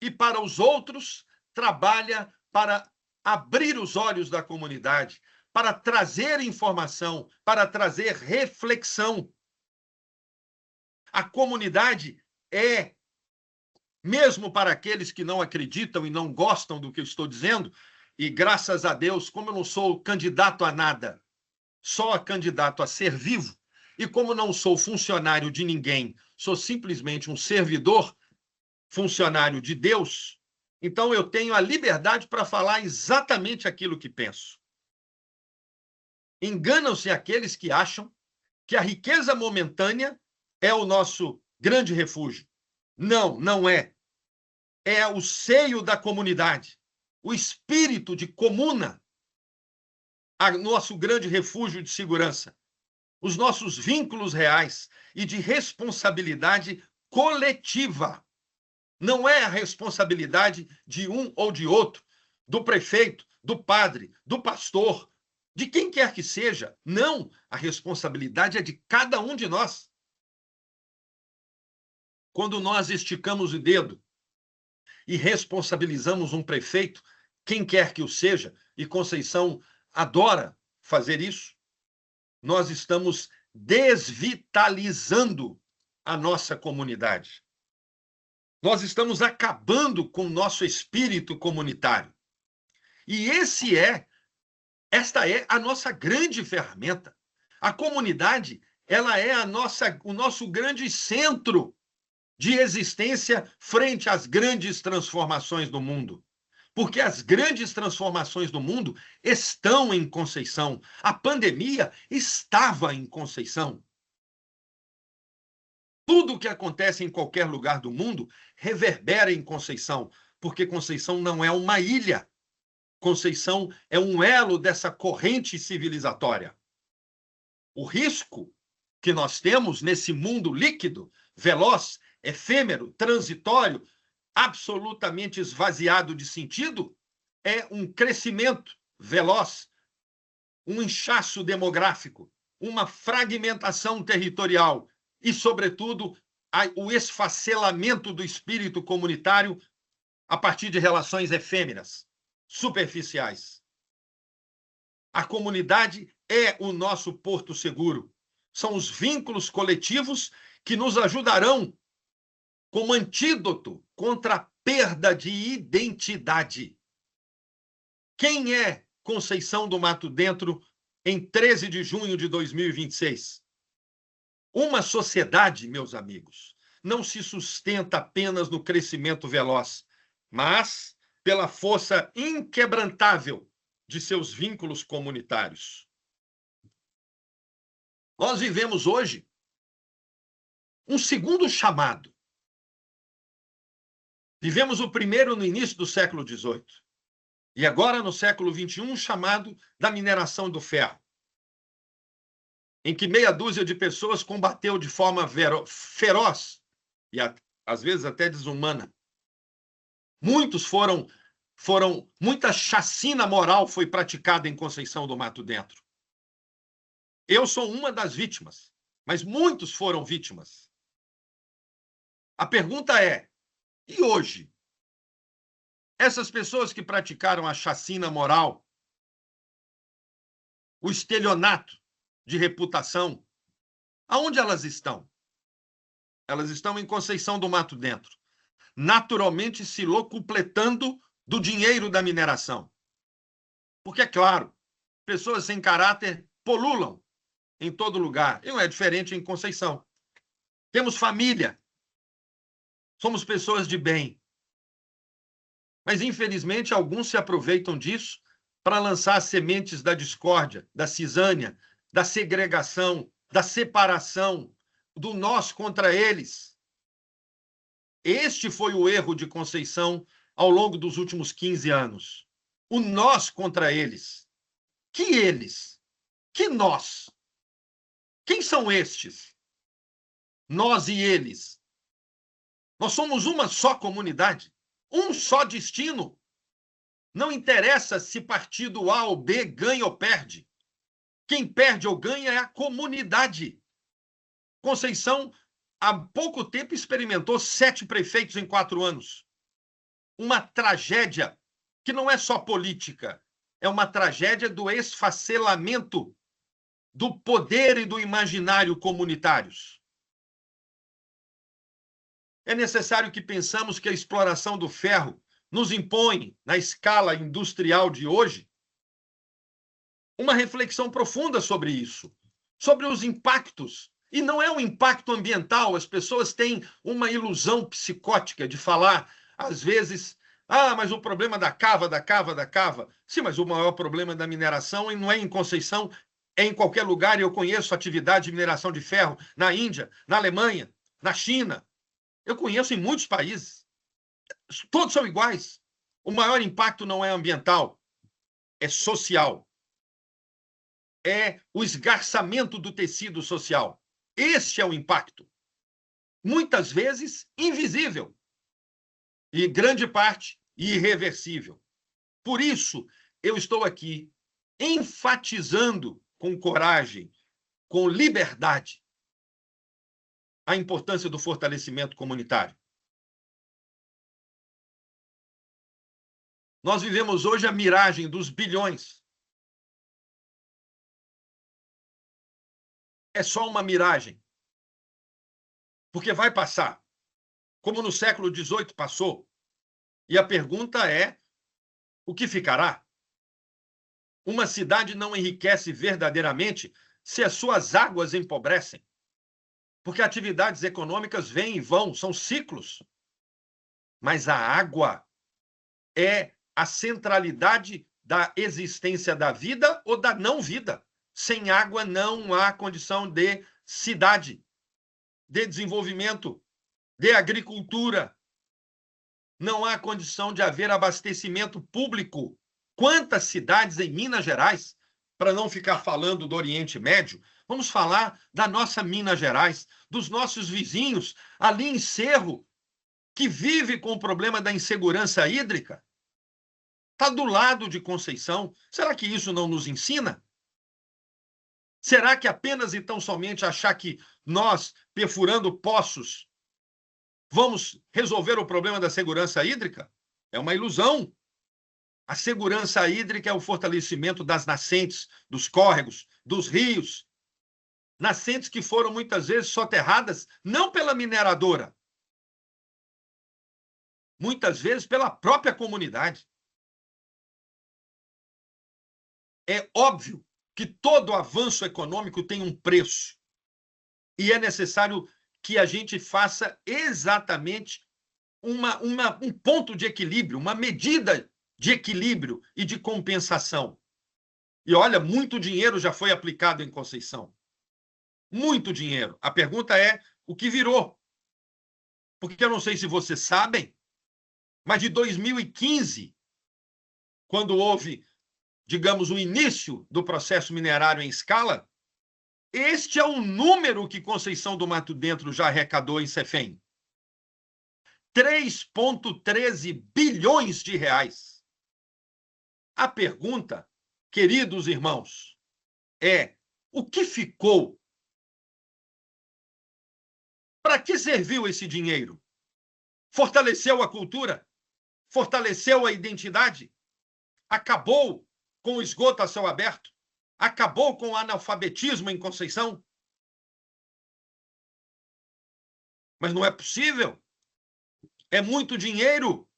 e para os outros, trabalha para abrir os olhos da comunidade, para trazer informação, para trazer reflexão. A comunidade é, mesmo para aqueles que não acreditam e não gostam do que eu estou dizendo, e graças a Deus, como eu não sou candidato a nada, só candidato a ser vivo, e como não sou funcionário de ninguém, sou simplesmente um servidor, funcionário de Deus, então eu tenho a liberdade para falar exatamente aquilo que penso. Enganam-se aqueles que acham que a riqueza momentânea é o nosso grande refúgio. Não, não é. É o seio da comunidade, o espírito de comuna, nosso grande refúgio de segurança, os nossos vínculos reais e de responsabilidade coletiva. Não é a responsabilidade de um ou de outro, do prefeito, do padre, do pastor, de quem quer que seja. Não, a responsabilidade é de cada um de nós. Quando nós esticamos o dedo e responsabilizamos um prefeito, quem quer que o seja, e Conceição adora fazer isso, nós estamos desvitalizando a nossa comunidade. Nós estamos acabando com o nosso espírito comunitário. E esta é a nossa grande ferramenta. A comunidade, ela é o nosso grande centro de existência frente às grandes transformações do mundo. Porque as grandes transformações do mundo estão em Conceição. A pandemia estava em Conceição. Tudo o que acontece em qualquer lugar do mundo reverbera em Conceição, porque Conceição não é uma ilha. Conceição é um elo dessa corrente civilizatória. O risco que nós temos nesse mundo líquido, veloz, efêmero, transitório, absolutamente esvaziado de sentido, é um crescimento veloz, um inchaço demográfico, uma fragmentação territorial e, sobretudo, o esfacelamento do espírito comunitário a partir de relações efêmeras, superficiais. A comunidade é o nosso porto seguro. São os vínculos coletivos que nos ajudarão como antídoto contra a perda de identidade. Quem é Conceição do Mato Dentro em 13 de junho de 2026? Uma sociedade, meus amigos, não se sustenta apenas no crescimento veloz, mas pela força inquebrantável de seus vínculos comunitários. Nós vivemos hoje um segundo chamado. Vivemos o primeiro no início do século XVIII. E agora, no século XXI, um chamado da mineração do ferro, em que meia dúzia de pessoas combateu de forma feroz e, às vezes, até desumana. Muita chacina moral foi praticada em Conceição do Mato Dentro. Eu sou uma das vítimas, mas muitos foram vítimas. A pergunta é, e hoje? Essas pessoas que praticaram a chacina moral, o estelionato de reputação, aonde elas estão? Elas estão em Conceição do Mato Dentro, naturalmente se locupletando do dinheiro da mineração. Porque, é claro, pessoas sem caráter polulam em todo lugar. E não é diferente em Conceição. Temos família. Somos pessoas de bem. Mas, infelizmente, alguns se aproveitam disso para lançar sementes da discórdia, da cisânia, da segregação, da separação, do nós contra eles. Este foi o erro de Conceição ao longo dos últimos 15 anos. O nós contra eles. Que eles? Que nós? Quem são estes? Nós e eles. Nós somos uma só comunidade, um só destino. Não interessa se partido A ou B ganha ou perde. Quem perde ou ganha é a comunidade. Conceição, há pouco tempo, experimentou 7 prefeitos em 4 anos. Uma tragédia que não é só política, é uma tragédia do esfacelamento do poder e do imaginário comunitários. É necessário que pensamos que a exploração do ferro nos impõe, na escala industrial de hoje, uma reflexão profunda sobre isso, sobre os impactos. E não é um impacto ambiental, as pessoas têm uma ilusão psicótica de falar, às vezes, mas o problema da cava. Sim, mas o maior problema da mineração não é em Conceição, é em qualquer lugar, e eu conheço atividade de mineração de ferro na Índia, na Alemanha, na China. Eu conheço em muitos países. Todos são iguais. O maior impacto não é ambiental, é social. É o esgarçamento do tecido social. Este é o impacto. Muitas vezes invisível. E grande parte irreversível. Por isso, eu estou aqui enfatizando com coragem, com liberdade, a importância do fortalecimento comunitário. Nós vivemos hoje a miragem dos bilhões. É só uma miragem. Porque vai passar. Como no século XVIII passou. E a pergunta é, o que ficará? Uma cidade não enriquece verdadeiramente se as suas águas empobrecem. Porque atividades econômicas vêm e vão, são ciclos. Mas a água é a centralidade da existência da vida ou da não-vida. Sem água não há condição de cidade, de desenvolvimento, de agricultura. Não há condição de haver abastecimento público. Quantas cidades em Minas Gerais, para não ficar falando do Oriente Médio, vamos falar da nossa Minas Gerais, dos nossos vizinhos, ali em Cerro, que vive com o problema da insegurança hídrica. Está do lado de Conceição. Será que isso não nos ensina? Será que apenas e tão somente achar que nós, perfurando poços, vamos resolver o problema da segurança hídrica? É uma ilusão. A segurança hídrica é o fortalecimento das nascentes, dos córregos, dos rios. Nascentes que foram muitas vezes soterradas não pela mineradora, muitas vezes pela própria comunidade. É óbvio que todo avanço econômico tem um preço. E é necessário que a gente faça exatamente um ponto de equilíbrio, uma medida de equilíbrio e de compensação. E olha, muito dinheiro já foi aplicado em Conceição. Muito dinheiro. A pergunta é, o que virou? Porque eu não sei se vocês sabem, mas de 2015, quando houve, digamos, o início do processo minerário em escala, este é o número que Conceição do Mato Dentro já arrecadou em Cefém. 3,13 bilhões de reais. A pergunta, queridos irmãos, é: o que ficou? Para que serviu esse dinheiro? Fortaleceu a cultura? Fortaleceu a identidade? Acabou com o esgoto a céu aberto? Acabou com o analfabetismo em Conceição? Mas não é possível. É muito dinheiro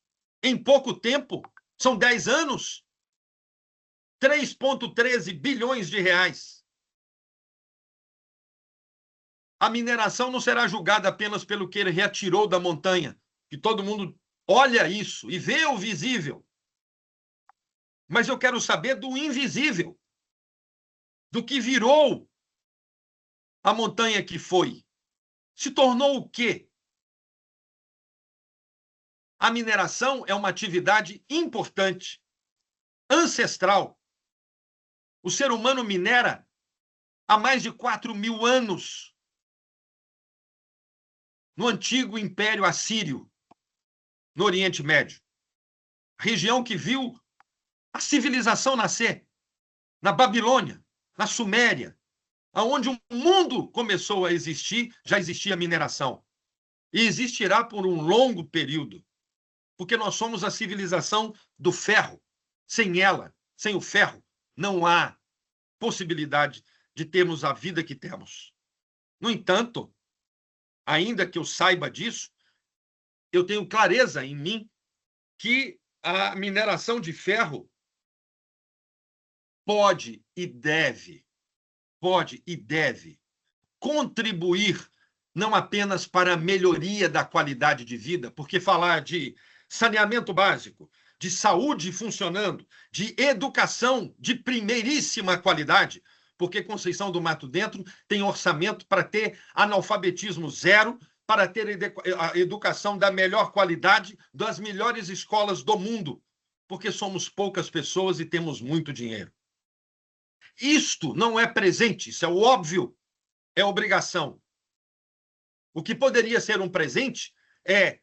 em pouco tempo. São 10 anos. 3,13 bilhões de reais. A mineração não será julgada apenas pelo que ele retirou da montanha, que todo mundo olha isso e vê o visível. Mas eu quero saber do invisível, do que virou a montanha que foi. Se tornou o quê? A mineração é uma atividade importante, ancestral, O ser humano minera há mais de 4.000 anos. No antigo Império Assírio, no Oriente Médio. Região que viu a civilização nascer. Na Babilônia, na Suméria, aonde o mundo começou a existir, já existia mineração. E existirá por um longo período, porque nós somos a civilização do ferro. Sem ela, sem o ferro, não há possibilidade de termos a vida que temos. No entanto, ainda que eu saiba disso, eu tenho clareza em mim que a mineração de ferro pode e deve contribuir não apenas para a melhoria da qualidade de vida, porque falar de saneamento básico, de saúde funcionando, de educação de primeiríssima qualidade, porque Conceição do Mato Dentro tem orçamento para ter analfabetismo zero, para ter a educação da melhor qualidade, das melhores escolas do mundo, porque somos poucas pessoas e temos muito dinheiro. Isto não é presente, isso é o óbvio, é obrigação. O que poderia ser um presente é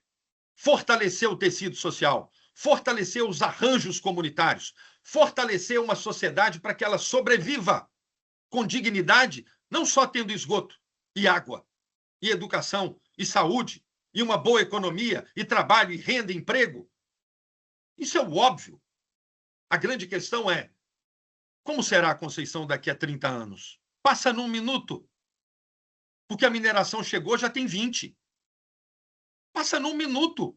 fortalecer o tecido social, fortalecer os arranjos comunitários, fortalecer uma sociedade para que ela sobreviva com dignidade, não só tendo esgoto e água, e educação, e saúde, e uma boa economia, e trabalho, e renda, e emprego. Isso é o óbvio. A grande questão é, como será a Conceição daqui a 30 anos? Passa num minuto. Porque a mineração chegou, já tem 20. Passa num minuto.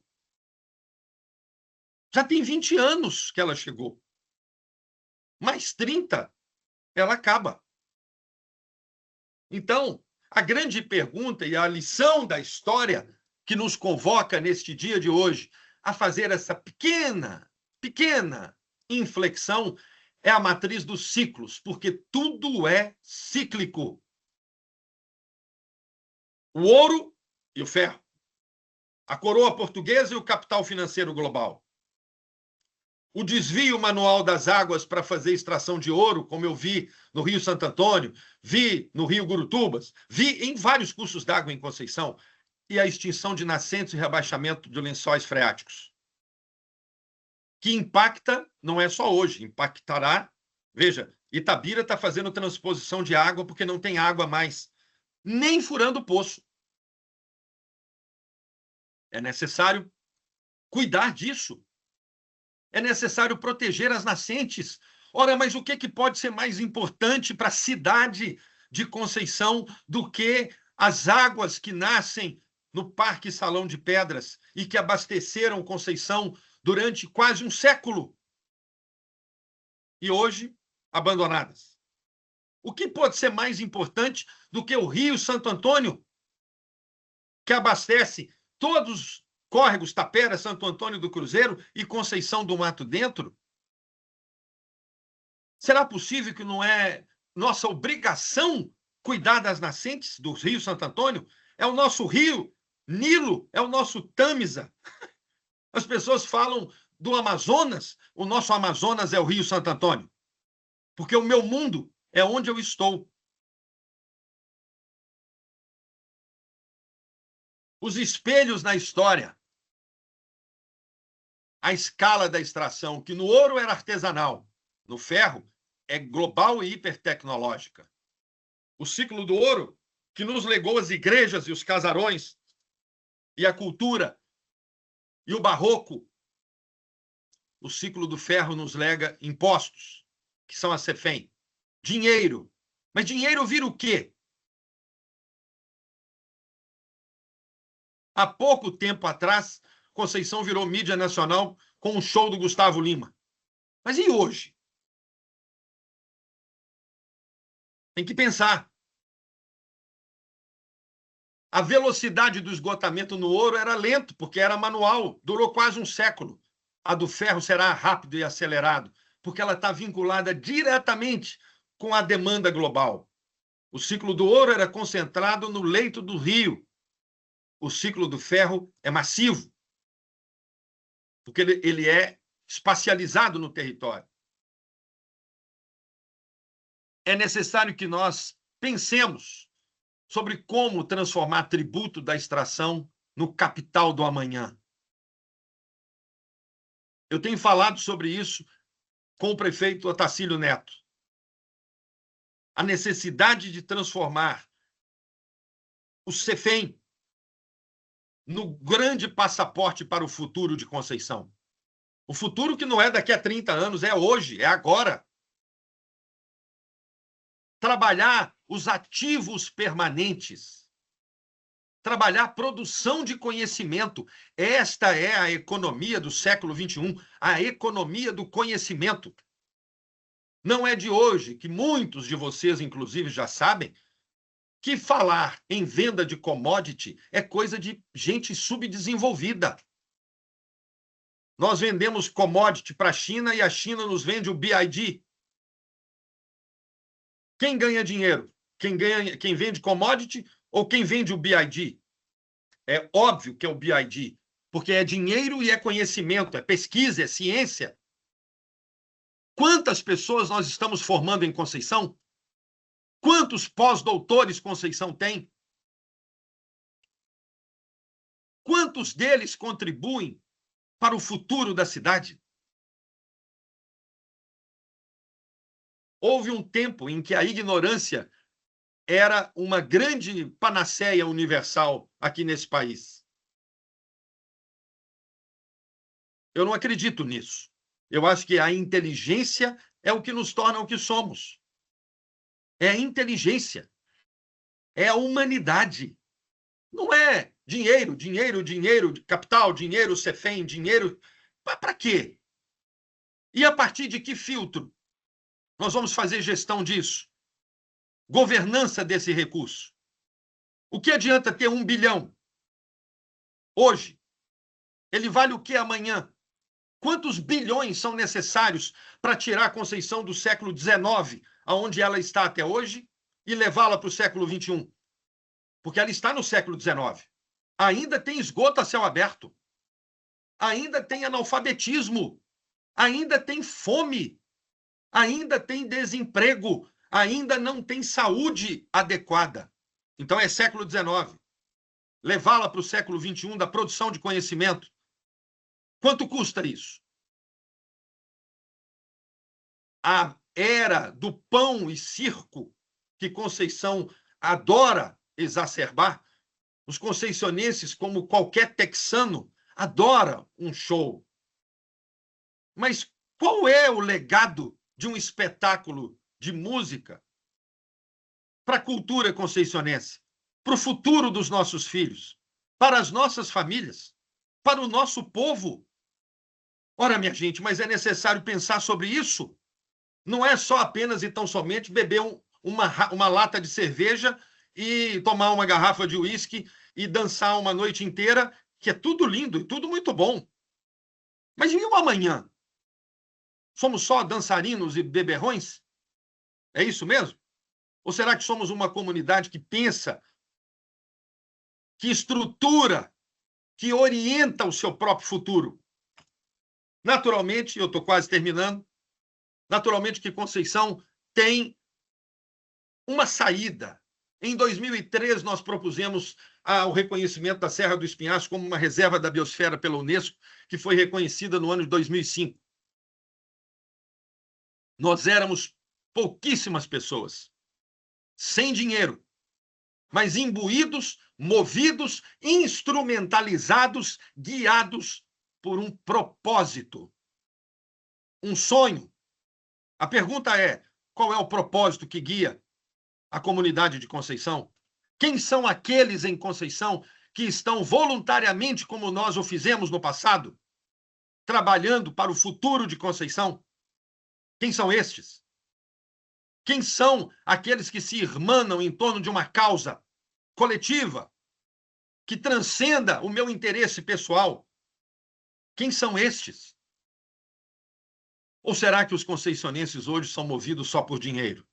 Já tem 20 anos que ela chegou. Mais 30, ela acaba. Então, a grande pergunta e a lição da história que nos convoca neste dia de hoje a fazer essa pequena inflexão é a matriz dos ciclos, porque tudo é cíclico. O ouro e o ferro, a coroa portuguesa e o capital financeiro global. O desvio manual das águas para fazer extração de ouro, como eu vi no Rio Santo Antônio, vi no Rio Gurutubas, vi em vários cursos d'água em Conceição, e a extinção de nascentes e rebaixamento de lençóis freáticos. Que impacta, não é só hoje, impactará. Veja, Itabira está fazendo transposição de água porque não tem água mais, nem furando o poço. É necessário cuidar disso. É necessário proteger as nascentes. Ora, mas o que pode ser mais importante para a cidade de Conceição do que as águas que nascem no Parque Salão de Pedras e que abasteceram Conceição durante quase um século e hoje abandonadas? O que pode ser mais importante do que o Rio Santo Antônio, que abastece todos os córregos Tapera, Santo Antônio do Cruzeiro e Conceição do Mato Dentro? Será possível que não é nossa obrigação cuidar das nascentes do Rio Santo Antônio? É o nosso rio Nilo, é o nosso Tâmisa. As pessoas falam do Amazonas, o nosso Amazonas é o Rio Santo Antônio, porque o meu mundo é onde eu estou. Os espelhos na história, a escala da extração, que no ouro era artesanal, no ferro é global e hipertecnológica. O ciclo do ouro, que nos legou as igrejas e os casarões, e a cultura, e o barroco. O ciclo do ferro nos lega impostos, que são a CEFEM. Dinheiro. Mas dinheiro vira o quê? Há pouco tempo atrás, Conceição virou mídia nacional com o show do Gustavo Lima. Mas e hoje? Tem que pensar. A velocidade do esgotamento no ouro era lento, porque era manual, durou quase um século. A do ferro será rápido e acelerado, porque ela está vinculada diretamente com a demanda global. O ciclo do ouro era concentrado no leito do rio. O ciclo do ferro é massivo, porque ele é espacializado no território. é necessário que nós pensemos sobre como transformar tributo da extração no capital do amanhã. Eu tenho falado sobre isso com o prefeito Otacílio Neto. A necessidade de transformar o CEFEM no grande passaporte para o futuro de Conceição. O futuro que não é daqui a 30 anos, é hoje, é agora. Trabalhar os ativos permanentes. Trabalhar a produção de conhecimento. Esta é a economia do século XXI, a economia do conhecimento. Não é de hoje, que muitos de vocês, inclusive, já sabem, que falar em venda de commodity é coisa de gente subdesenvolvida. Nós vendemos commodity para a China e a China nos vende o BID. Quem ganha dinheiro? Quem vende commodity ou quem vende o BID? É óbvio que é o BID, porque é dinheiro e é conhecimento, é pesquisa, é ciência. Quantas pessoas nós estamos formando em Conceição? Quantos pós-doutores Conceição tem? Quantos deles contribuem para o futuro da cidade? Houve um tempo em que a ignorância era uma grande panaceia universal aqui nesse país. Eu não acredito nisso. Eu acho que a inteligência é o que nos torna o que somos. É a inteligência. É a humanidade. Não é dinheiro, dinheiro, dinheiro, capital, dinheiro, CEFEM, dinheiro. Para quê? E a partir de que filtro nós vamos fazer gestão disso? Governança desse recurso. O que adianta ter 1 bilhão hoje? Ele vale o que amanhã? Quantos bilhões são necessários para tirar a Conceição do século XIX, aonde ela está até hoje, e levá-la para o século XXI? Porque ela está no século XIX. Ainda tem esgoto a céu aberto. Ainda tem analfabetismo. Ainda tem fome. Ainda tem desemprego. Ainda não tem saúde adequada. Então é século XIX. Levá-la para o século XXI da produção de conhecimento. Quanto custa isso? A era do pão e circo que Conceição adora exacerbar, os conceicionenses, como qualquer texano, adora um show. Mas qual é o legado de um espetáculo de música para a cultura conceicionense, para o futuro dos nossos filhos, para as nossas famílias, para o nosso povo? Ora, minha gente, mas é necessário pensar sobre isso. Não é só apenas e tão somente beber uma lata de cerveja e tomar uma garrafa de uísque e dançar uma noite inteira, que é tudo lindo e tudo muito bom. Mas e o amanhã? Somos só dançarinos e beberrões? É isso mesmo? Ou será que somos uma comunidade que pensa, que estrutura, que orienta o seu próprio futuro? Naturalmente, eu estou quase terminando, naturalmente que Conceição tem uma saída. Em 2003, nós propusemos o reconhecimento da Serra do Espinhaço como uma reserva da biosfera pela Unesco, que foi reconhecida no ano de 2005. Nós éramos pouquíssimas pessoas, sem dinheiro, mas imbuídos, movidos, instrumentalizados, guiados por um propósito, um sonho. A pergunta é: qual é o propósito que guia a comunidade de Conceição? Quem são aqueles em Conceição que estão voluntariamente, como nós o fizemos no passado, trabalhando para o futuro de Conceição? Quem são estes? Quem são aqueles que se irmanam em torno de uma causa coletiva que transcenda o meu interesse pessoal? Quem são estes? Ou será que os conceicionenses hoje são movidos só por dinheiro?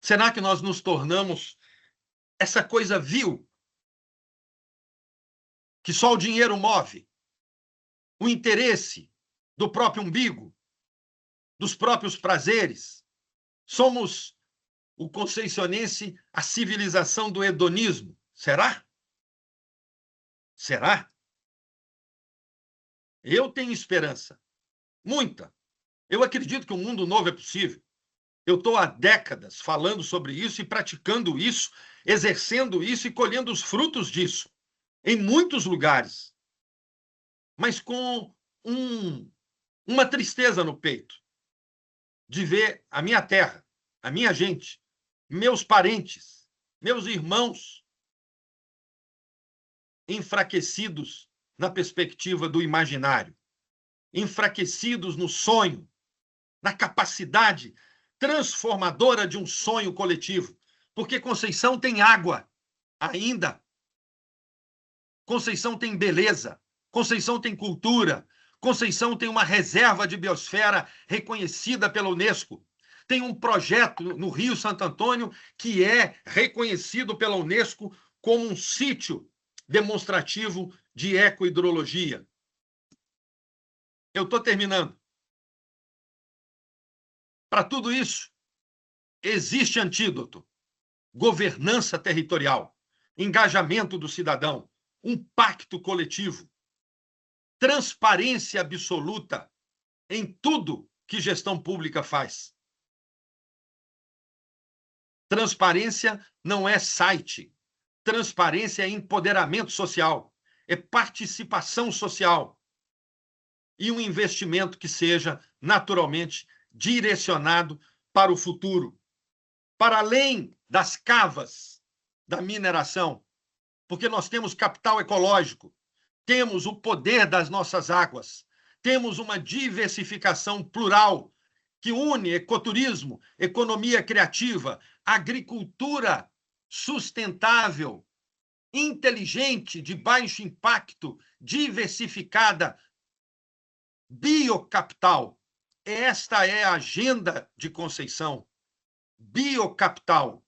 Será que nós nos tornamos essa coisa vil que só o dinheiro move? O interesse do próprio umbigo, dos próprios prazeres? Somos o conceicionense a civilização do hedonismo. Será? Será? Eu tenho esperança. Muita. Eu acredito que um mundo novo é possível. Eu estou há décadas falando sobre isso e praticando isso, exercendo isso e colhendo os frutos disso, em muitos lugares. Mas com uma tristeza no peito de ver a minha terra, a minha gente, meus parentes, meus irmãos enfraquecidos na perspectiva do imaginário, enfraquecidos no sonho, na capacidade transformadora de um sonho coletivo. Porque Conceição tem água ainda. Conceição tem beleza. Conceição tem cultura. Conceição tem uma reserva de biosfera reconhecida pela Unesco. Tem um projeto no Rio Santo Antônio que é reconhecido pela Unesco como um sítio demonstrativo de ecohidrologia. Eu estou terminando. Para tudo isso, existe antídoto: governança territorial, engajamento do cidadão, um pacto coletivo, transparência absoluta em tudo que gestão pública faz. Transparência não é site. Transparência é empoderamento social, é participação social e um investimento que seja naturalmente direcionado para o futuro, para além das cavas da mineração, porque nós temos capital ecológico, temos o poder das nossas águas, temos uma diversificação plural que une ecoturismo, economia criativa, agricultura sustentável, inteligente, de baixo impacto, diversificada, biocapital. Esta é a agenda de Conceição. Biocapital.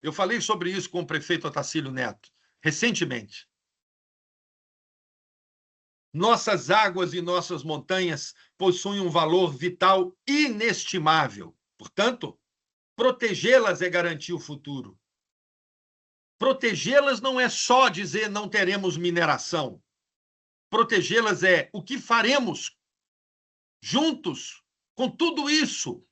Eu falei sobre isso com o prefeito Otacílio Neto, recentemente. Nossas águas e nossas montanhas possuem um valor vital inestimável. Portanto, protegê-las é garantir o futuro. Protegê-las não é só dizer não teremos mineração. Protegê-las é o que faremos juntos com tudo isso,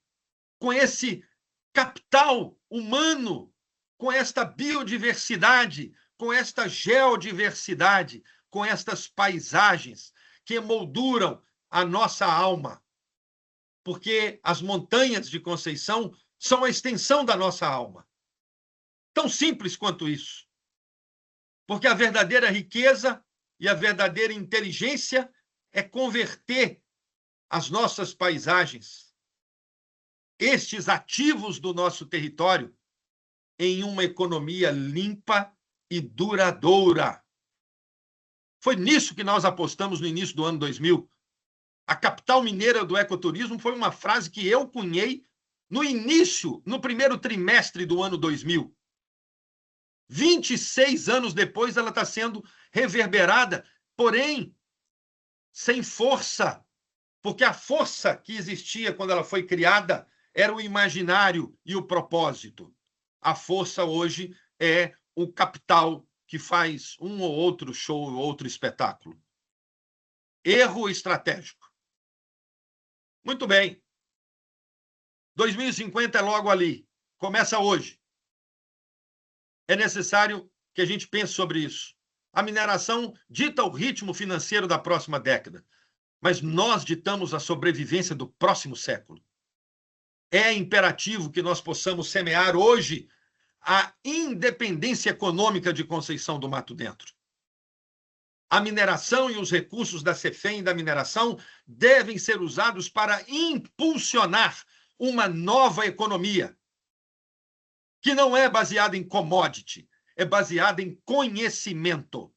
com esse capital humano, com esta biodiversidade, com esta geodiversidade, com estas paisagens que emolduram a nossa alma. Porque as montanhas de Conceição são a extensão da nossa alma. Tão simples quanto isso. Porque a verdadeira riqueza e a verdadeira inteligência é converter as nossas paisagens, estes ativos do nosso território, em uma economia limpa e duradoura. Foi nisso que nós apostamos no início do ano 2000. A capital mineira do ecoturismo foi uma frase que eu cunhei no início, no primeiro trimestre do ano 2000. 26 anos depois, ela está sendo reverberada, porém, sem força, porque a força que existia quando ela foi criada era o imaginário e o propósito. A força hoje é o capital que faz um ou outro show, outro espetáculo. Erro estratégico. Muito bem. 2050 é logo ali. Começa hoje. É necessário que a gente pense sobre isso. A mineração dita o ritmo financeiro da próxima década, mas nós ditamos a sobrevivência do próximo século. É imperativo que nós possamos semear hoje a independência econômica de Conceição do Mato Dentro. A mineração e os recursos da Cefem e da mineração devem ser usados para impulsionar uma nova economia, que não é baseada em commodity, é baseada em conhecimento.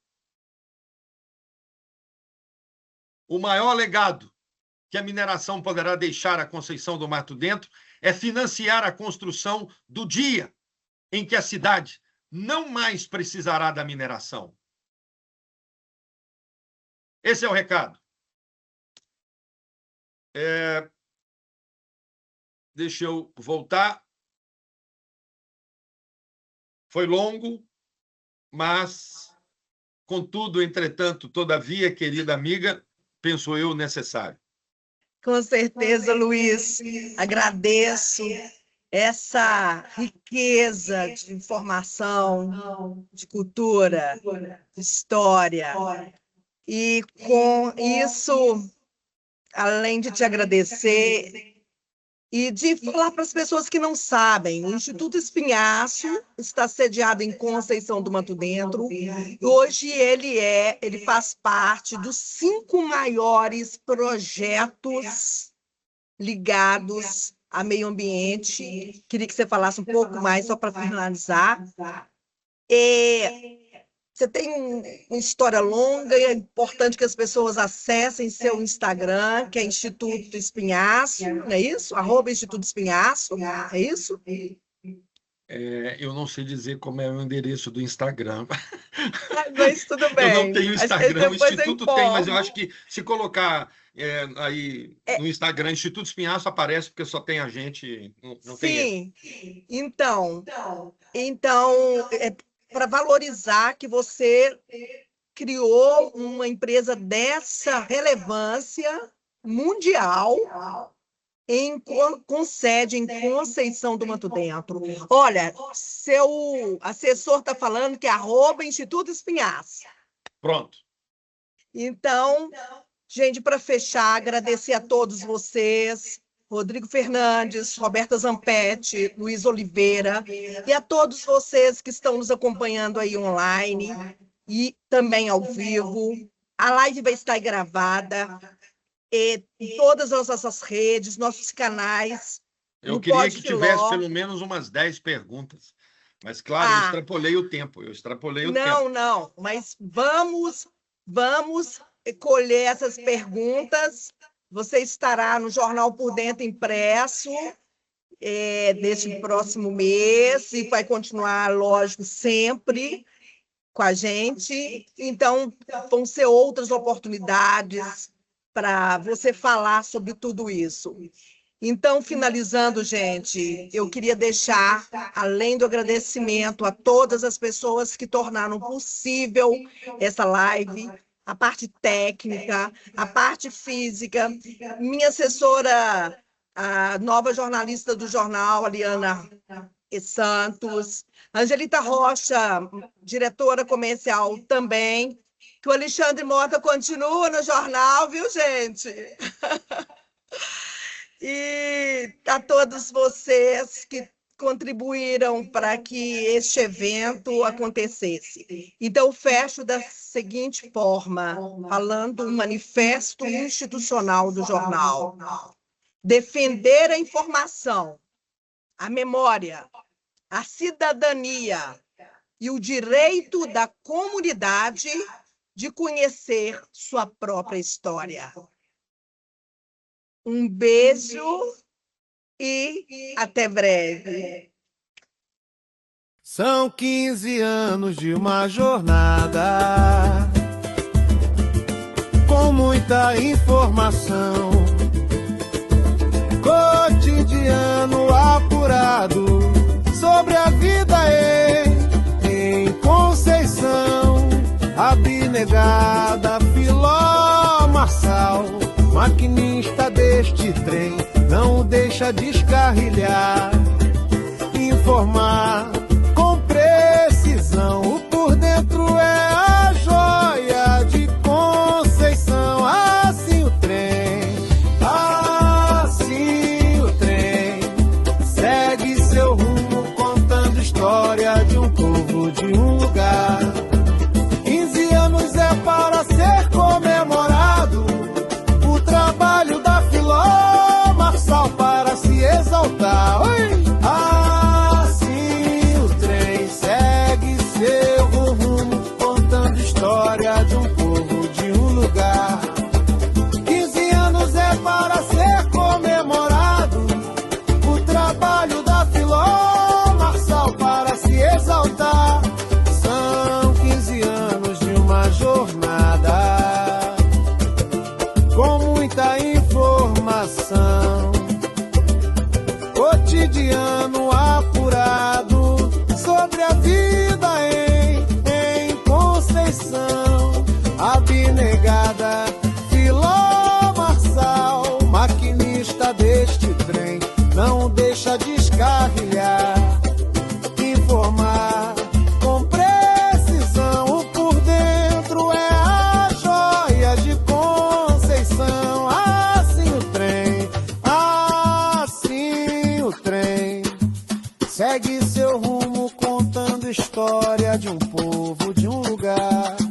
O maior legado que a mineração poderá deixar à Conceição do Mato Dentro é financiar a construção do dia em que a cidade não mais precisará da mineração. Esse é o recado. Deixa eu voltar. Foi longo, mas, contudo, entretanto, todavia, querida amiga, penso eu, necessário. Com certeza, Luiz. Agradeço essa riqueza de informação, de cultura, de história. E com isso, além de te agradecer e de falar para as pessoas que não sabem, o Instituto Espinhaço está sediado em Conceição do Mato Dentro. Hoje ele faz parte dos 5 maiores projetos ligados a meio ambiente. Queria que você falasse um pouco mais, só para finalizar. Você tem uma história longa e é importante que as pessoas acessem seu Instagram, que é Instituto Espinhaço, não é isso? @Instituto Espinhaço, é isso? Eu não sei dizer como é o endereço do Instagram. Mas tudo bem. Eu não tenho Instagram, o Instituto tem, mas eu informo. acho que se colocar aí no Instagram, Instituto Espinhaço, aparece, porque só tem a gente, não tem erro. Sim, então para valorizar que você criou uma empresa dessa relevância mundial com sede em Conceição do Mato Dentro. Olha, seu assessor está falando que é @Instituto Espinhaço. Pronto. Então, gente, para fechar, agradecer a todos vocês, Rodrigo Fernandes, Roberta Zampetti, Luiz Oliveira, e a todos vocês que estão nos acompanhando aí online e também ao vivo. A live vai estar gravada em todas as nossas redes, nossos canais. Eu queria que tivesse pelo menos umas 10 perguntas. Mas, claro, eu extrapolei o tempo. Não, mas vamos colher essas perguntas. Você estará no Jornal Por Dentro impresso neste próximo mês e vai continuar, lógico, sempre com a gente. Então, vão ser outras oportunidades para você falar sobre tudo isso. Então, finalizando, gente, eu queria deixar, além do agradecimento a todas as pessoas que tornaram possível essa live, a parte técnica, a parte física, minha assessora, a nova jornalista do jornal, Aliana Santos, Angelita Rocha, diretora comercial também, que o Alexandre Mota continua no jornal, viu, gente? E a todos vocês que contribuíram para que este evento acontecesse. Então, fecho da seguinte forma, falando um manifesto institucional do jornal. Defender a informação, a memória, a cidadania e o direito da comunidade de conhecer sua própria história. Um beijo e até breve. São 15 anos de uma jornada com muita informação, cotidiano apurado sobre a vida em Conceição, abnegada Filó Marçal, maquinista deste trem, não o deixa descarrilhar, informar com precisão. O Por Dentro é a joia de Conceição. Assim o trem segue seu rumo, contando história de um povo, de um lugar. 15 anos é para ser comemorado, o trabalho da Filó Marçal para se exaltar. Oi! Assim o trem segue seu rumo, contando história de um povo, de um lugar. 15 anos é para ser comemorado, o trabalho da Filó Marçal para se exaltar. São 15 anos de uma jornada com muita informação, cotidiano apurado sobre a vida Segue seu rumo contando história de um povo, de um lugar.